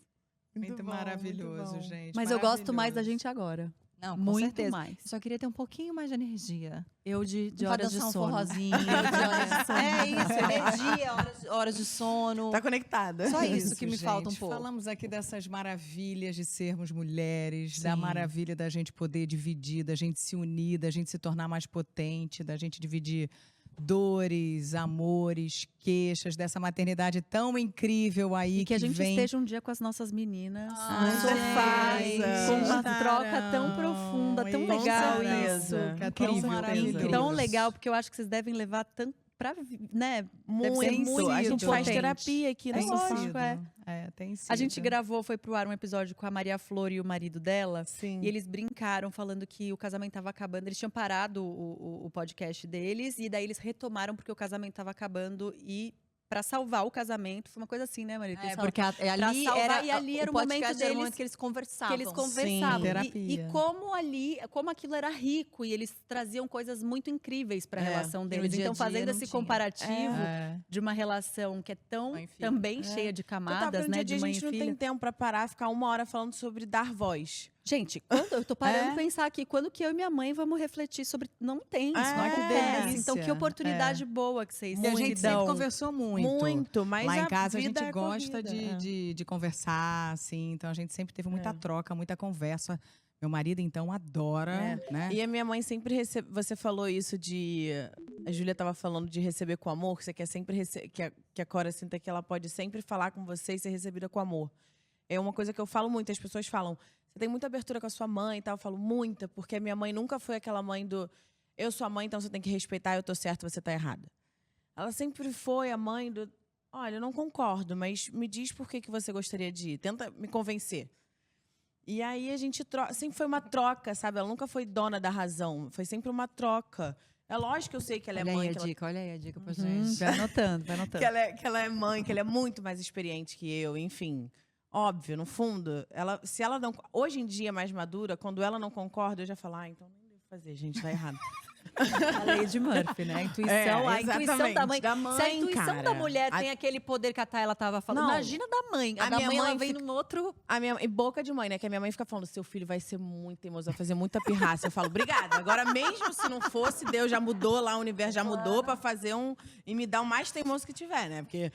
Muito bom, maravilhoso, muito bom. gente. Mas eu gosto mais da maravilhoso. gente agora. Não, com Muito certeza. mais. Só queria ter um pouquinho mais de energia. Eu de Pra horas de dançar um sono. forrozinho, de horas de sono. É isso, energia, horas de sono. Tá conectada. Só isso que me gente. falta um pouco. Falamos aqui dessas maravilhas de sermos mulheres, da Sim. maravilha da gente poder dividir, da gente se unir, da gente se tornar mais potente, da gente dividir dores, amores, queixas, dessa maternidade tão incrível aí E que a gente vem. esteja um dia com as nossas meninas Ah, no sofá, gente, com uma estarão. troca tão profunda, tão Com legal certeza. isso. Que é Incrível. tão maravilhoso. Tão legal, porque eu acho que vocês devem levar tanto pra, né? Deve ser Muito. A gente sentido. faz potente. terapia aqui no Tem sofá. lógico, é. Tem sido. A gente gravou, foi pro ar um episódio com a Maria Flor e o marido dela. Sim. E eles brincaram, falando que o casamento tava acabando. Eles tinham parado o podcast deles. E daí eles retomaram porque o casamento tava acabando. E pra salvar o casamento, foi uma coisa assim, né, Maria? Eles falaram, porque ali salvar, era, e ali era o podcast momento era o deles momento que eles conversavam. que eles conversavam. terapia. E como aquilo era rico. E eles traziam coisas muito incríveis pra É, relação no deles. dia a Então, dia fazendo não esse tinha. comparativo É. de uma relação que é tão Mãe e filha. também cheia de camadas, No né? dia a dia De a mãe e gente não filha. tem tempo pra parar, ficar 1 hora falando sobre dar voz. Gente, quando eu tô parando de pensar aqui, quando que eu e minha mãe vamos refletir sobre. Não tem, isso não É, acontece. delícia. Então, que oportunidade boa que vocês E a gente sempre dão. conversou muito. Muito, mas Lá em casa a vida gente é gosta corrida. de conversar, assim. Então a gente sempre teve muita É. troca, muita conversa. Meu marido, então, adora, É. né? E a minha mãe sempre recebe. Você falou isso de. A Júlia estava falando de receber com amor, que você quer sempre que a Cora sinta que ela pode sempre falar com você e ser recebida com amor. É uma coisa que eu falo muito, as pessoas falam. Você tem muita abertura com a sua mãe e tal. Eu falo muita, porque a minha mãe nunca foi aquela mãe do eu sou a mãe, então você tem que respeitar, eu tô certa, você tá errada. Ela sempre foi a mãe do olha, eu não concordo, mas me diz por que você gostaria de ir. Tenta me convencer. E aí a gente sempre foi uma troca, sabe? Ela nunca foi dona da razão, foi sempre uma troca. É lógico que eu sei que ela é Olha mãe, aí que a ela dica, olha aí a dica pra gente. Vai anotando, vai anotando. que ela é mãe, que ela é muito mais experiente que eu, enfim. Óbvio, no fundo, se ela não. Hoje em dia, mais madura, quando ela não concorda, eu já falo, então nem devo fazer, gente, tá errado. A lei de Murphy, né? A intuição, a intuição da mãe. Da mãe, Se a intuição cara. da mulher tem aquele poder que a Tayla tava falando, Não. imagina da mãe. A A da minha mãe, ela mãe vem fica- num outro. E boca de mãe, né? Que a minha mãe fica falando, seu filho vai ser muito teimoso, vai fazer muita pirraça. Eu falo, obrigada. Agora, mesmo se não fosse, Deus já mudou lá, o universo já mudou pra fazer e me dar o mais teimoso que tiver, né? Porque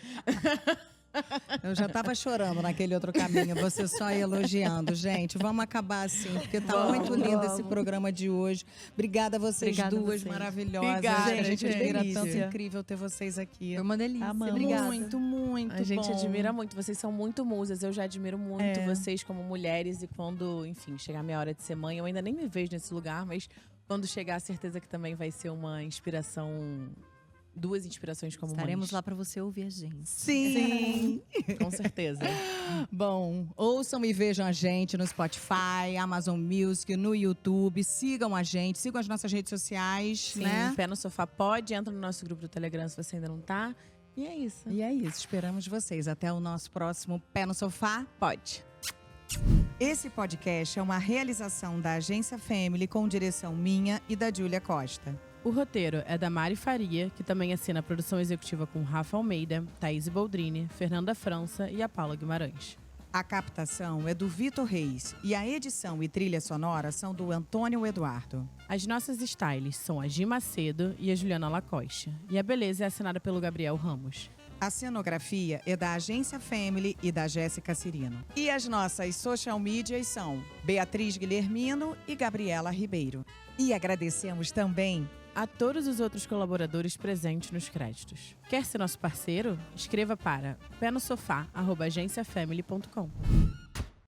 Eu já tava chorando naquele outro caminho, você só elogiando. Gente, vamos acabar assim, porque tá muito lindo esse programa de hoje. Obrigada a vocês Obrigada a vocês, vocês. maravilhosas. Obrigada, a gente gente, admira delícia. tanto, incrível ter vocês aqui. Foi uma delícia. Amamos. Obrigada. Muito, muito a gente bom. admira muito. Vocês são muito musas. Eu já admiro muito vocês como mulheres. E quando, enfim, chegar a minha hora de ser mãe, eu ainda nem me vejo nesse lugar, mas quando chegar, a certeza que também vai ser uma inspiração. 2 inspirações como Estaremos mães. lá pra você ouvir a gente. Sim. Com certeza. Bom, ouçam e vejam a gente no Spotify, Amazon Music, no YouTube. Sigam a gente, sigam as nossas redes sociais, Sim, né? Pé no Sofá pode. Entra no nosso grupo do Telegram se você ainda não tá. E é isso. E é isso, esperamos vocês. Até o nosso próximo Pé no Sofá. Pode. Esse podcast é uma realização da Agência Family com direção minha e da Júlia Costa. O roteiro é da Mari Faria, que também assina a produção executiva com Rafa Almeida, Thaís Boldrini, Fernanda França e a Paula Guimarães. A captação é do Vitor Reis e a edição e trilha sonora são do Antônio Eduardo. As nossas stylists são a Gi Macedo e a Juliana Lacoste. E a beleza é assinada pelo Gabriel Ramos. A cenografia é da Agência Family e da Jéssica Cirino. E as nossas social medias são Beatriz Guilhermino e Gabriela Ribeiro. E agradecemos também a todos os outros colaboradores presentes nos créditos. Quer ser nosso parceiro? Escreva para penosofá@agenciafamily.com.